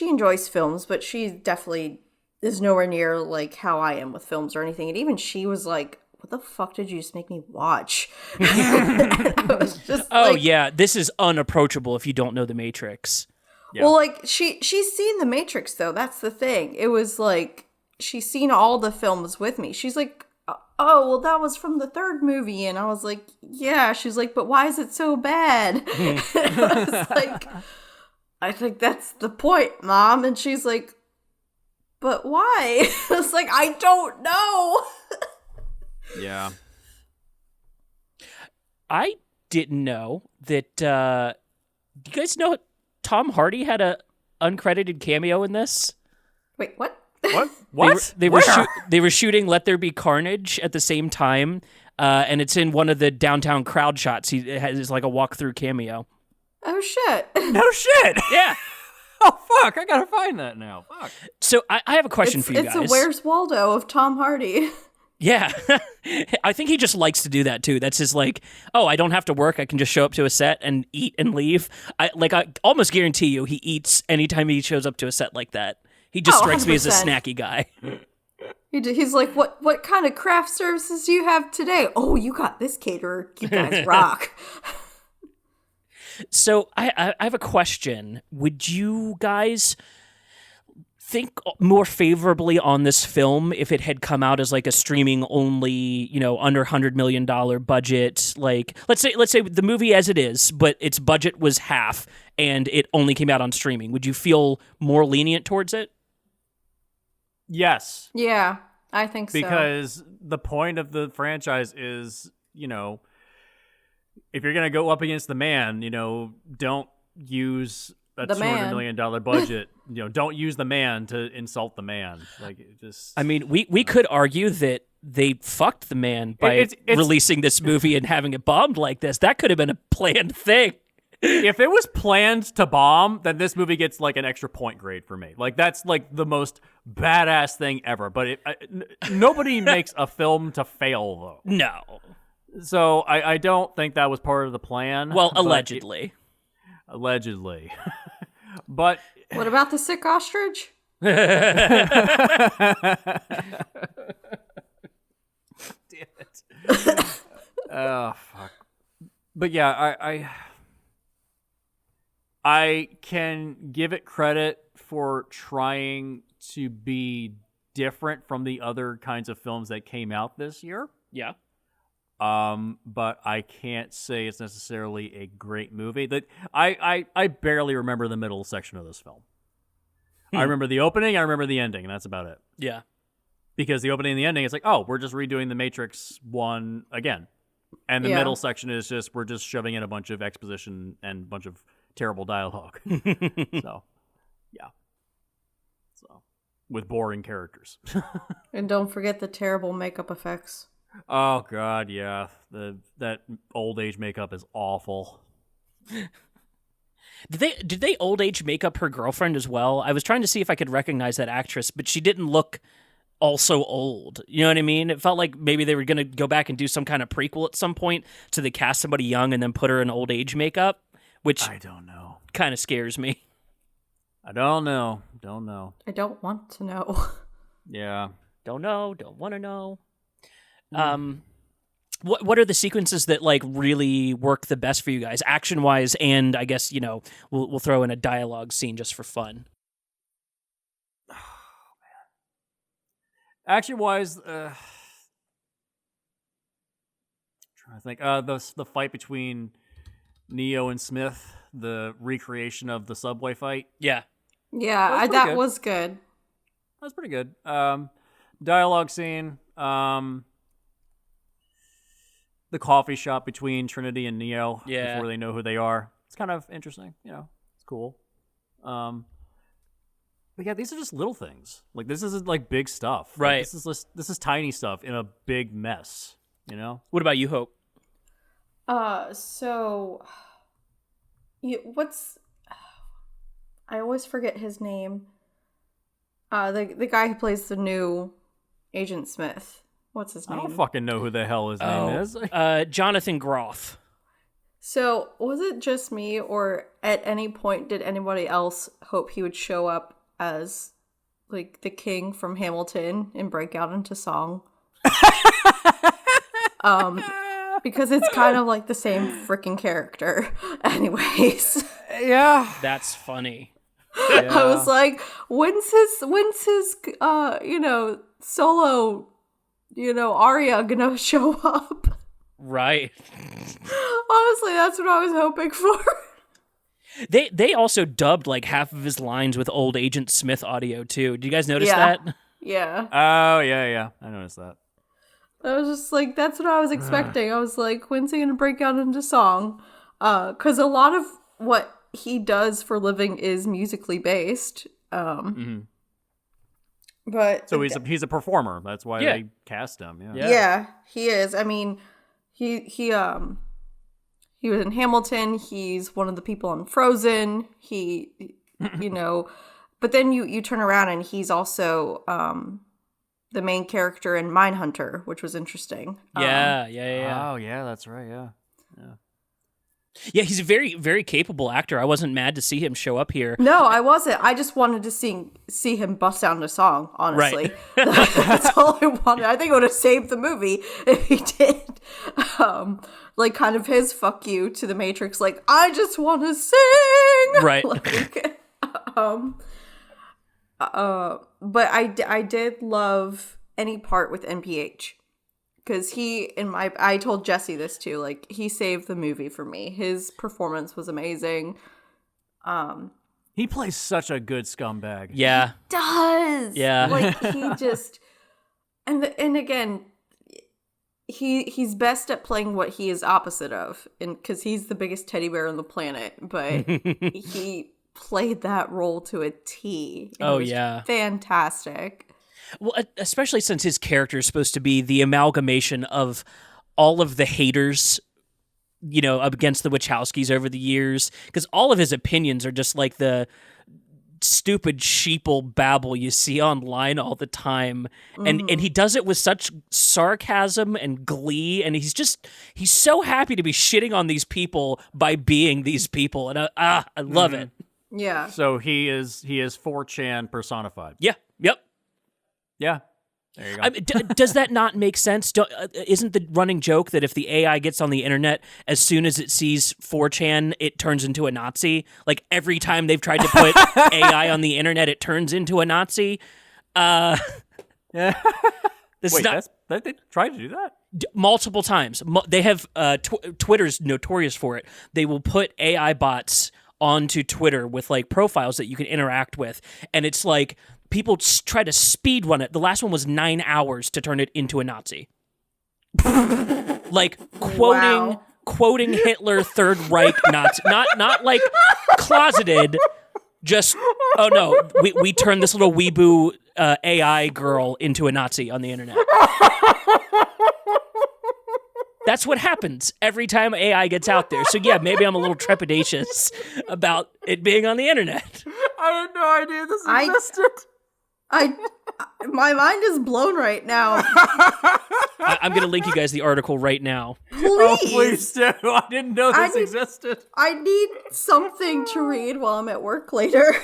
enjoys films, but she definitely is nowhere near like how I am with films or anything. And even she was like, what the fuck did you just make me watch? I was just yeah, this is unapproachable if you don't know The Matrix. Yeah. Well, like she's seen The Matrix though. That's the thing. It was like she's seen all the films with me. She's like, oh, well, that was from the third movie, and I was like, yeah. She's like, but why is it so bad? I was like, I think that's the point, Mom. And she's like, but why? I was like, I don't know. Yeah. I didn't know that. Do you guys know Tom Hardy had a uncredited cameo in this? Wait, what? What? They were shooting Let There Be Carnage at the same time, and it's in one of the downtown crowd shots. He has like a walkthrough cameo. Oh shit! No shit! Yeah. Oh fuck! I gotta find that now. Fuck. So I have a question for you guys. It's a Where's Waldo of Tom Hardy. Yeah. I think he just likes to do that too. That's his like, oh, I don't have to work. I can just show up to a set and eat and leave. I almost guarantee you he eats anytime he shows up to a set like that. He just strikes 100%. Me as a snacky guy. He's like, what kind of craft services do you have today? Oh, you got this caterer. You guys rock. So I have a question. Would you guys think more favorably on this film if it had come out as like a streaming only, under $100 million budget? Like, let's say the movie as it is, but its budget was half and it only came out on streaming. Would you feel more lenient towards it? Yes. Yeah, I think so. Because the point of the franchise is, if you're going to go up against the man, don't use a The man. $200 million budget. Don't use the man to insult the man. Like, it just. I mean, we could argue that they fucked the man by It's- releasing this movie and having it bombed like this. That could have been a planned thing. If it was planned to bomb, then this movie gets like an extra point grade for me. Like, that's like the most badass thing ever. But nobody makes a film to fail, though. No. So I don't think that was part of the plan. Well, but allegedly. Allegedly. But What about the sick ostrich? damn it. Oh, fuck. But yeah, I can give it credit for trying to be different from the other kinds of films that came out this year. Yeah. But I can't say it's necessarily a great movie. That I barely remember the middle section of this film. I remember the opening, I remember the ending, and that's about it. Yeah. Because the opening and the ending, it's like, oh, we're just redoing the Matrix 1 again. And the middle section is just, we're just shoving in a bunch of exposition and a bunch of terrible dialogue. So, yeah. So, with boring characters. And don't forget the terrible makeup effects. Oh, God, yeah. That old age makeup is awful. Did they old age make up her girlfriend as well? I was trying to see if I could recognize that actress, but she didn't look also old. You know what I mean? It felt like maybe they were going to go back and do some kind of prequel at some point, so they cast somebody young and then put her in old age makeup, which I don't know. Kind of scares me. I don't know. I don't want to know. Yeah. Don't know. Don't want to know. What are the sequences that like really work the best for you guys, action wise, and I guess we'll throw in a dialogue scene just for fun. Oh, man. Action wise, trying to think. The fight between Neo and Smith, the recreation of the subway fight. Yeah. Yeah, that was good. That's pretty good. Dialogue scene. The coffee shop between Trinity and Neo before they know who they are. It's kind of interesting. It's cool. But yeah, these are just little things. Like, this isn't like big stuff. Like, Right. this is tiny stuff in a big mess. What about you, Hope? So, I always forget his name. The guy who plays the new Agent Smith. What's his name? I don't fucking know who the hell his name is. Jonathan Groff. So, was it just me, or at any point did anybody else hope he would show up as, like, the king from Hamilton and break out into song? Because it's kind of like the same freaking character. Anyways. Yeah. That's funny. Yeah. I was like, when's his solo, aria gonna show up? Right. Honestly, that's what I was hoping for. They also dubbed like half of his lines with old Agent Smith audio too. Did you guys notice that? Yeah. Oh, yeah. I noticed that. I was just like, that's what I was expecting. I was like, when's he gonna break out into song? Because a lot of what he does for a living is musically based. But so he's a performer. That's why they cast him. Yeah, he is. I mean, he was in Hamilton. He's one of the people on Frozen. But then you turn around and he's also the main character in Mindhunter, which was interesting. Yeah. Oh, yeah, that's right. Yeah. Yeah, he's a very, very capable actor. I wasn't mad to see him show up here. No, I wasn't. I just wanted to see him bust out in a song, honestly. Right. That's all I wanted. I think it would have saved the movie if he did. Like, kind of his fuck you to the Matrix, like, I just want to sing! Right. But I did love any part with NPH. Because I told Jesse this too, like, he saved the movie for me. His performance was amazing. He plays such a good scumbag. Yeah. He does. Yeah. Like, he just, and again, he's best at playing what he is opposite of, and because he's the biggest teddy bear on the planet, but played that role to a T. It was fantastic. Well, especially since his character is supposed to be the amalgamation of all of the haters, you know, against the Wachowskis over the years, because all of his opinions are just like the stupid sheeple babble you see online all the time, and he does it with such sarcasm and glee, and he's so happy to be shitting on these people by being these people, and I love it. Yeah. So he is 4chan personified. Yeah. Yep. Yeah. There you go. I mean, does that not make sense? Isn't the running joke that if the AI gets on the internet, as soon as it sees 4chan, it turns into a Nazi? Like, every time they've tried to put AI on the internet, it turns into a Nazi? Yeah. This Wait, is not, they tried to do that? multiple times. They have Twitter's notorious for it. They will put AI bots onto Twitter with like profiles that you can interact with, and it's like people try to speed run it. The last one was 9 hours to turn it into a Nazi. Like quoting Hitler, Third Reich Nazi, not like closeted. Just we turned this little weeboo AI girl into a Nazi on the internet. That's what happens every time AI gets out there. So yeah, maybe I'm a little trepidatious about it being on the internet. I had no idea this existed. My mind is blown right now. I'm going to link you guys the article right now. Please. Oh, please do. I didn't know this existed. I need something to read while I'm at work later.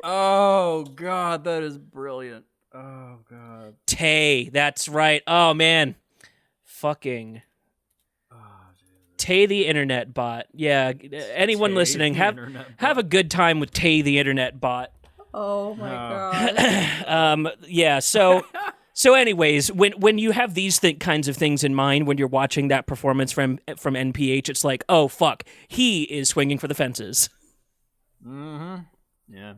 Oh, God, that is brilliant. Oh, God. Tay, that's right. Oh, man. Fucking Tay the internet bot. Yeah, anyone Tay listening, have a good time with Tay the internet bot. Oh my god. Yeah, so anyways, when you have these kinds of things in mind when you're watching that performance from NPH, it's like, oh fuck, he is swinging for the fences. Yeah.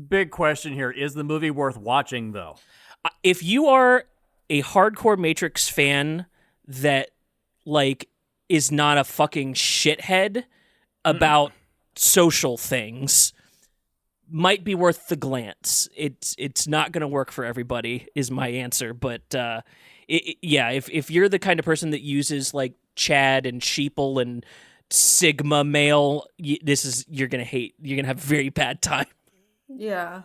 Big question here, is the movie worth watching though? If you are a hardcore Matrix fan that like is not a fucking shithead about social things, might be worth the glance. It's not going to work for everybody is my answer, but if you're the kind of person that uses like Chad and Sheeple and Sigma male, you're going to hate. You're going to have a very bad time. Yeah.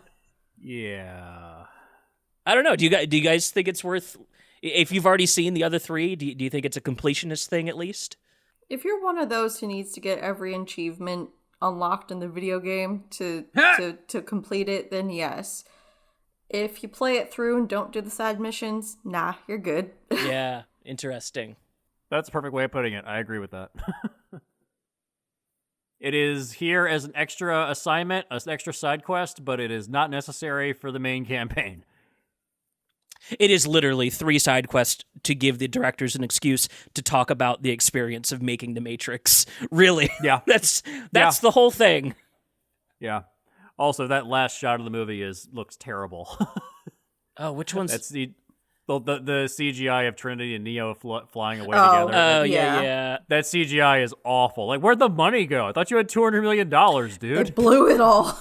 I don't know. Do you guys think it's worth? If you've already seen the other three, do you think it's a completionist thing at least? If you're one of those who needs to get every achievement unlocked in the video game to complete it, then yes. If you play it through and don't do the side missions, nah, you're good. Yeah, interesting. That's a perfect way of putting it. I agree with that. It is here as an extra assignment, an extra side quest, but it is not necessary for the main campaign. It is literally 3 side quests to give the directors an excuse to talk about the experience of making the Matrix. Really. Yeah. That's the whole thing. Yeah. Also, that last shot of the movie looks terrible. Oh, which one's... That's the CGI of Trinity and Neo flying away together. Oh, yeah. That CGI is awful. Like, where'd the money go? I thought you had $200 million, dude. They blew it all.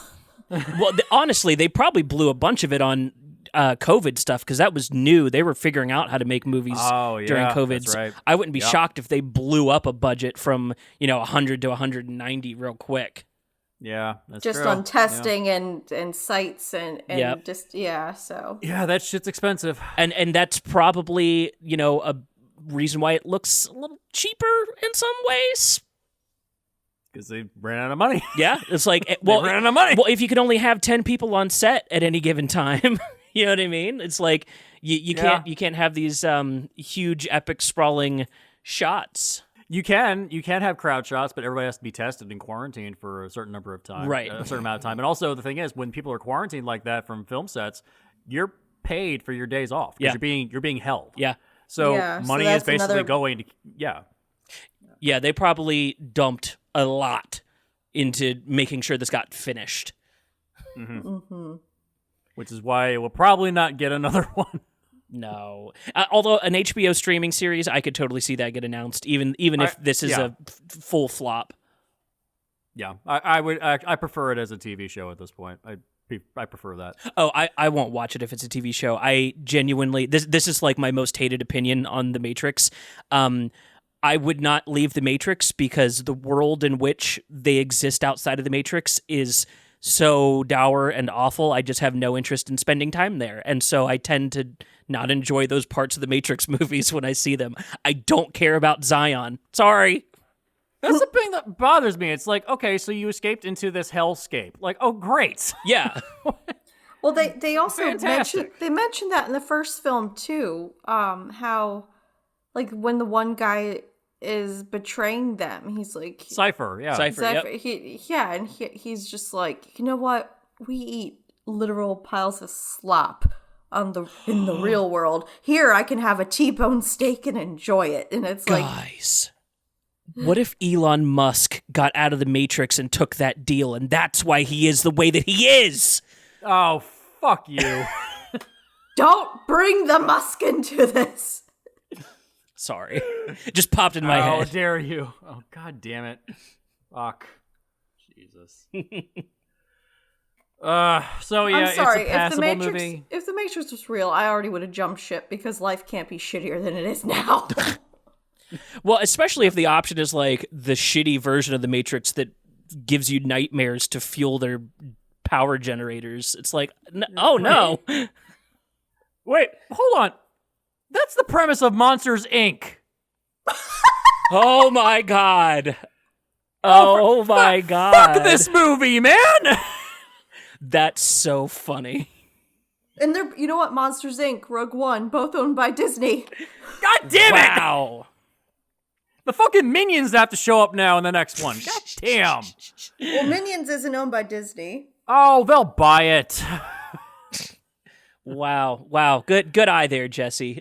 Well, honestly, they probably blew a bunch of it on COVID stuff because that was new. They were figuring out how to make movies during COVID. That's right. I wouldn't be shocked if they blew up a budget from 100 to 190 real quick. Yeah, that's just true. On testing and sites and just so. Yeah, that shit's expensive. And that's probably, a reason why it looks a little cheaper in some ways. Because they ran out of money. Yeah, it's like, they ran out of money. Well, if you can only have 10 people on set at any given time, you know what I mean? It's like you can't have these huge, epic, sprawling shots. You can have crowd shots, but everybody has to be tested and quarantined for a certain number of time, right? A certain amount of time. And also, the thing is, when people are quarantined like that from film sets, you're paid for your days off because you're being held. Yeah. So money is basically going to Yeah, they probably dumped a lot into making sure this got finished. Mm-hmm. Mm-hmm. Which is why it will probably not get another one. No. Although an HBO streaming series, I could totally see that get announced, even if this is a full flop. Yeah, I prefer it as a TV show at this point. I prefer that. Oh, I won't watch it if it's a TV show. I genuinely this is like my most hated opinion on The Matrix. I would not leave The Matrix because the world in which they exist outside of The Matrix is so dour and awful. I just have no interest in spending time there. And so I tend to not enjoy those parts of the Matrix movies when I see them. I don't care about Zion. Sorry. That's the thing that bothers me. It's like, okay, so you escaped into this hellscape. Like, oh, great. Yeah. Well, they also Fantastic. mentioned that in the first film too. How, like, when the one guy is betraying them, he's like Cypher, yeah. Cypher, yep. He's just like, you know what? We eat literal piles of slop in the real world. Here, I can have a T-bone steak and enjoy it. And it's like, guys, what if Elon Musk got out of the Matrix and took that deal, and that's why he is the way that he is? Oh, fuck you. don't bring the Musk into this. Sorry. It just popped in my How head. dare you? Oh, god damn it. Fuck. Jesus. So yeah, I'm sorry. it's a passable Matrix, movie. if the Matrix was real, I already would have jumped ship because life can't be shittier than it is now. Well, especially if the option is like the shitty version of the Matrix that gives you nightmares to fuel their power generators. It's like, oh no. Wait, hold on. That's the premise of Monsters, Inc. Oh my god. Oh my god. Fuck this movie, man! That's so funny. And they're, you know what? Monsters Inc., Rogue One, both owned by Disney. God damn it! Wow. The fucking Minions have to show up now in the next one. God damn. Well, Minions isn't owned by Disney. Oh, they'll buy it. Wow. Good eye there, Jesse.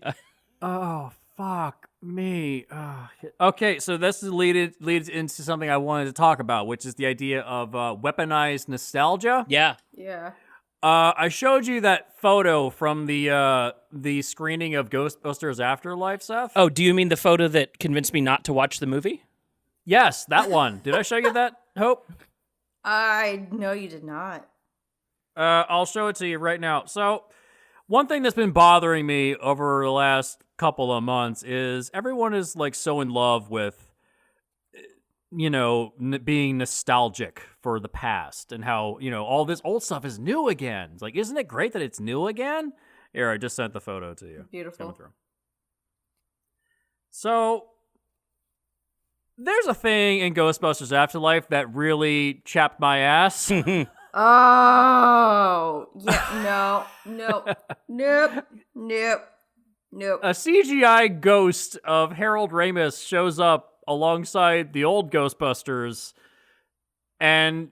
Oh, fuck me. Oh, okay, so this leads into something I wanted to talk about, which is the idea of weaponized nostalgia. Yeah. Yeah. I showed you that photo from the screening of Ghostbusters Afterlife, Seth. Oh, do you mean the photo that convinced me not to watch the movie? Yes, that one. Did I show you that, Hope? I know you did not. I'll show it to you right now. So, one thing that's been bothering me over the last couple of months is everyone is like so in love with, you know, being nostalgic for the past and how, you know, all this old stuff is new again. It's like, isn't it great that it's new again? Here, I just sent the photo to you. Beautiful. So, there's a thing in Ghostbusters Afterlife that really chapped my ass. Oh, yeah, nope. A CGI ghost of Harold Ramis shows up alongside the old Ghostbusters, and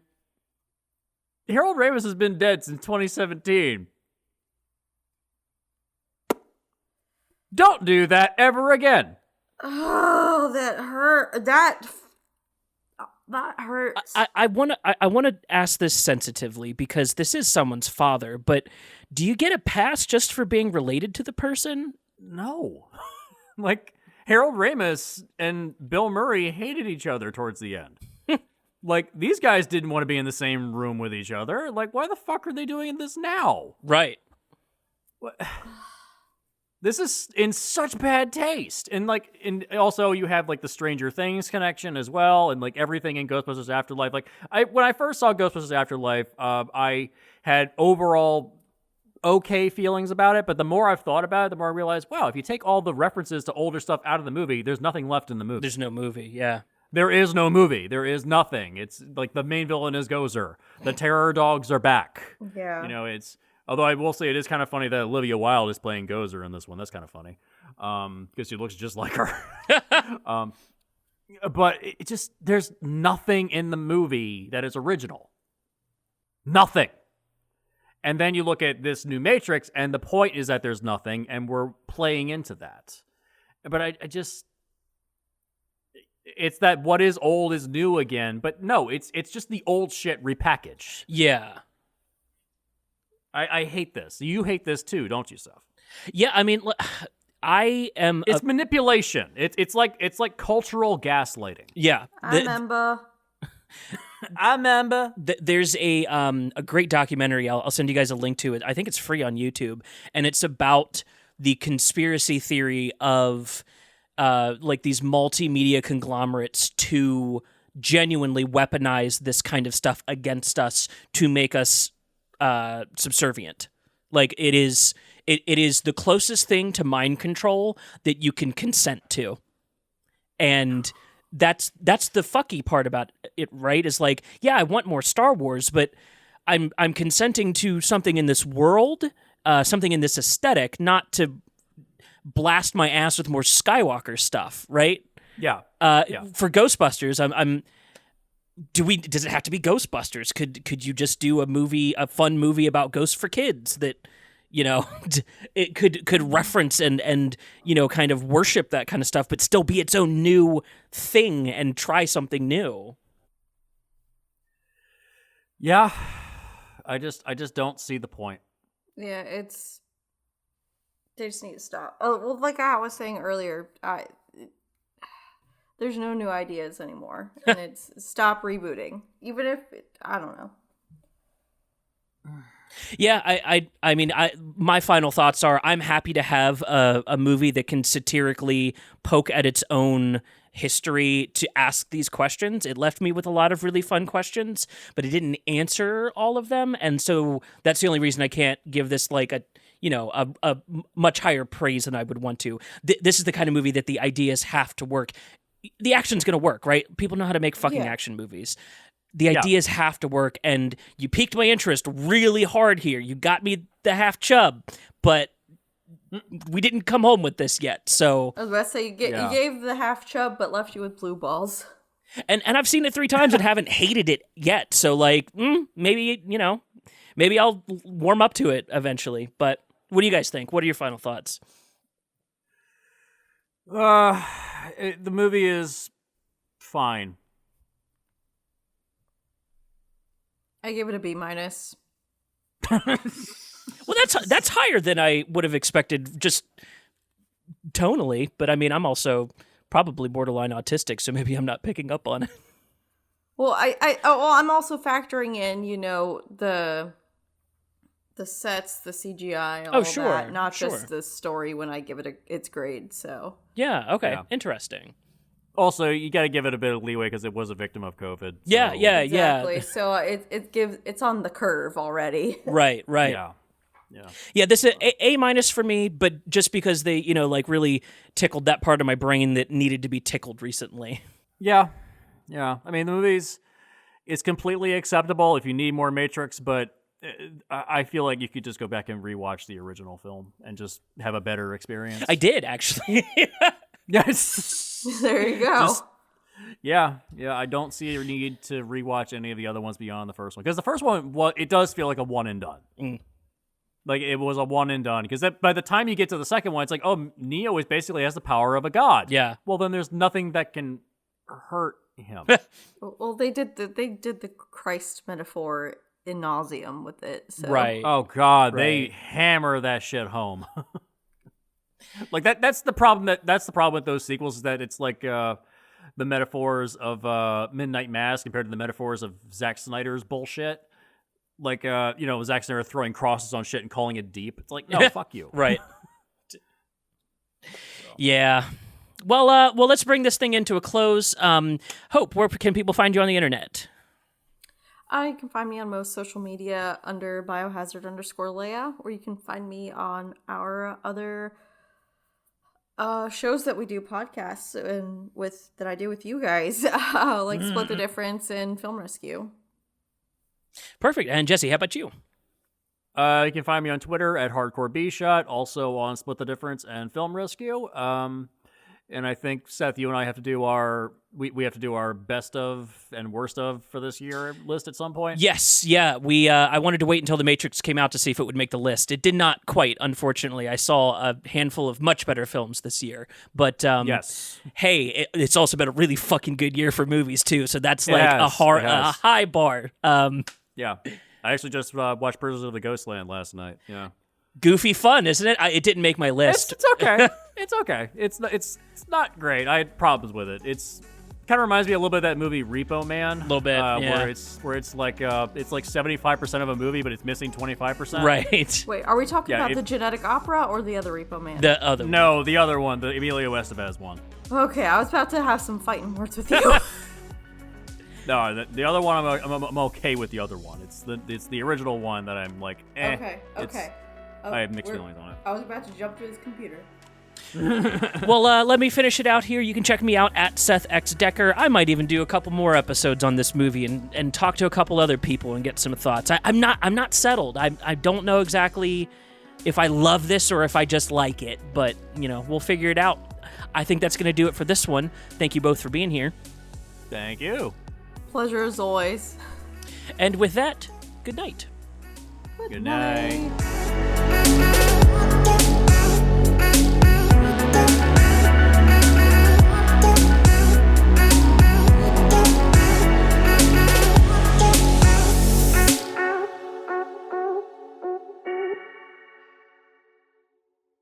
Harold Ramis has been dead since 2017. Don't do that ever again. Oh, that hurt. That hurts. I want to ask this sensitively because this is someone's father, but do you get a pass just for being related to the person? No. Like, Harold Ramis and Bill Murray hated each other towards the end. Like, these guys didn't want to be in the same room with each other. Like, why the fuck are they doing this now? Right. What? This is in such bad taste. And like, and also you have like the Stranger Things connection as well, and like everything in Ghostbusters Afterlife. Like, when I first saw Ghostbusters Afterlife, I had overall okay feelings about it, but the more I've thought about it, the more I realized, wow, if you take all the references to older stuff out of the movie, there's nothing left in the movie. There's no movie, yeah. There is no movie. There is nothing. It's like the main villain is Gozer. The terror dogs are back. Yeah. You know, it's... Although I will say it is kind of funny that Olivia Wilde is playing Gozer in this one. That's kind of funny. Because she looks just like her. But it just... There's nothing in the movie that is original. Nothing. And then you look at this new Matrix, and the point is that there's nothing, and we're playing into that. But I just... It's that what is old is new again, but no, it's just the old shit repackaged. Yeah. I hate this. You hate this too, don't you, Seth? Yeah, I mean, I am... It's manipulation. It's like cultural gaslighting. Yeah. I remember. I remember. There's a great documentary. I'll send you guys a link to it. I think it's free on YouTube, and it's about the conspiracy theory of like these multimedia conglomerates to genuinely weaponize this kind of stuff against us to make us subservient. Like it is the closest thing to mind control that you can consent to, and that's the fucky part about it, right? Is like, yeah, I want more Star Wars, but I'm consenting to something in this world, something in this aesthetic, not to blast my ass with more Skywalker stuff, right? Yeah. For Ghostbusters, does it have to be Ghostbusters? Could you just do a fun movie about ghosts for kids that, you know, it could reference and you know, kind of worship that kind of stuff, but still be its own new thing and try something new? Yeah. I just don't see the point. Yeah, they just need to stop. Oh, well, like I was saying earlier, there's no new ideas anymore, and it's stop rebooting. Even if I don't know. Yeah, I mean, my final thoughts are I'm happy to have a movie that can satirically poke at its own history to ask these questions. It left me with a lot of really fun questions, but it didn't answer all of them, and so that's the only reason I can't give this like a much higher praise than I would want to. This is the kind of movie that the ideas have to work. The action's going to work, right? People know how to make fucking action movies. The ideas have to work, and you piqued my interest really hard here. You got me the half chub, but we didn't come home with this yet, so... I was about to say, you gave the half chub, but left you with blue balls. And I've seen it 3 times and haven't hated it yet, so, like, maybe, you know, maybe I'll warm up to it eventually. But what do you guys think? What are your final thoughts? The movie is fine. I give it a B-. Well, that's higher than I would have expected, just tonally. But I mean, I'm also probably borderline autistic, so maybe I'm not picking up on it. Well, I'm also factoring in, you know, the sets, the CGI, all that, not just the story when I give it its grade. So yeah, okay, interesting. Also, you got to give it a bit of leeway because it was a victim of COVID. So. Yeah, exactly. So it's on the curve already. Right. Yeah. This is A- for me, but just because they, you know, like really tickled that part of my brain that needed to be tickled recently. Yeah. I mean, the movie's it's completely acceptable if you need more Matrix, but I feel like you could just go back and rewatch the original film and just have a better experience. I did actually. Yes. There you go. Yeah. I don't see a need to rewatch any of the other ones beyond the first one because the first one, it does feel like a one and done. Like it was a one and done because by the time you get to the second one, it's like, oh, Neo basically has the power of a god. Yeah. Well, then there's nothing that can hurt him. Well, they did the Christ metaphor in nauseum with it. So. Right. Oh God, they hammer that shit home. Like that's the problem. That's the problem with those sequels is that it's like the metaphors of Midnight Mass compared to the metaphors of Zack Snyder's bullshit. Like Zack Snyder throwing crosses on shit and calling it deep. It's like, no, fuck you. Right. Yeah. Well, let's bring this thing into a close. Hope, where can people find you on the internet? You can find me on most social media under biohazard_Leia, or you can find me on our other shows that we do podcasts and that I do with you guys, like Split the Difference and Film Rescue. Perfect. And Jesse, how about you? You can find me on Twitter at HardcoreBshot, also on Split the Difference and Film Rescue. And I think, Seth, you and I have to do we have to do our best of and worst of for this year list at some point. Yes, yeah. I wanted to wait until The Matrix came out to see if it would make the list. It did not quite, unfortunately. I saw a handful of much better films this year. But yes. Hey, it's also been a really fucking good year for movies too. So that's like a high bar. Yeah. I actually just watched Prisoners of the Ghostland last night. Yeah. Goofy fun, isn't it? It didn't make my list. It's okay. It's okay. It's not great. I had problems with it. It's kind of reminds me a little bit of that movie Repo Man. A little bit, yeah. Where it's like 75% of a movie, but it's missing 25%. Right. Wait, are we talking about the Genetic Opera or the other Repo Man? The other. No, the other one, the Emilio Estevez one. Okay, I was about to have some fighting words with you. No, the other one I'm okay with the other one. It's the original one that I'm like, Okay. I have mixed feelings on it. I was about to jump to his computer. Well, let me finish it out here. You can check me out at Seth X Decker. I might even do a couple more episodes on this movie and talk to a couple other people and get some thoughts. I'm not settled. I don't know exactly if I love this or if I just like it, but we'll figure it out. I think that's going to do it for this one. Thank you both for being here. Thank you. Pleasure as always. And with that, good night. Good night.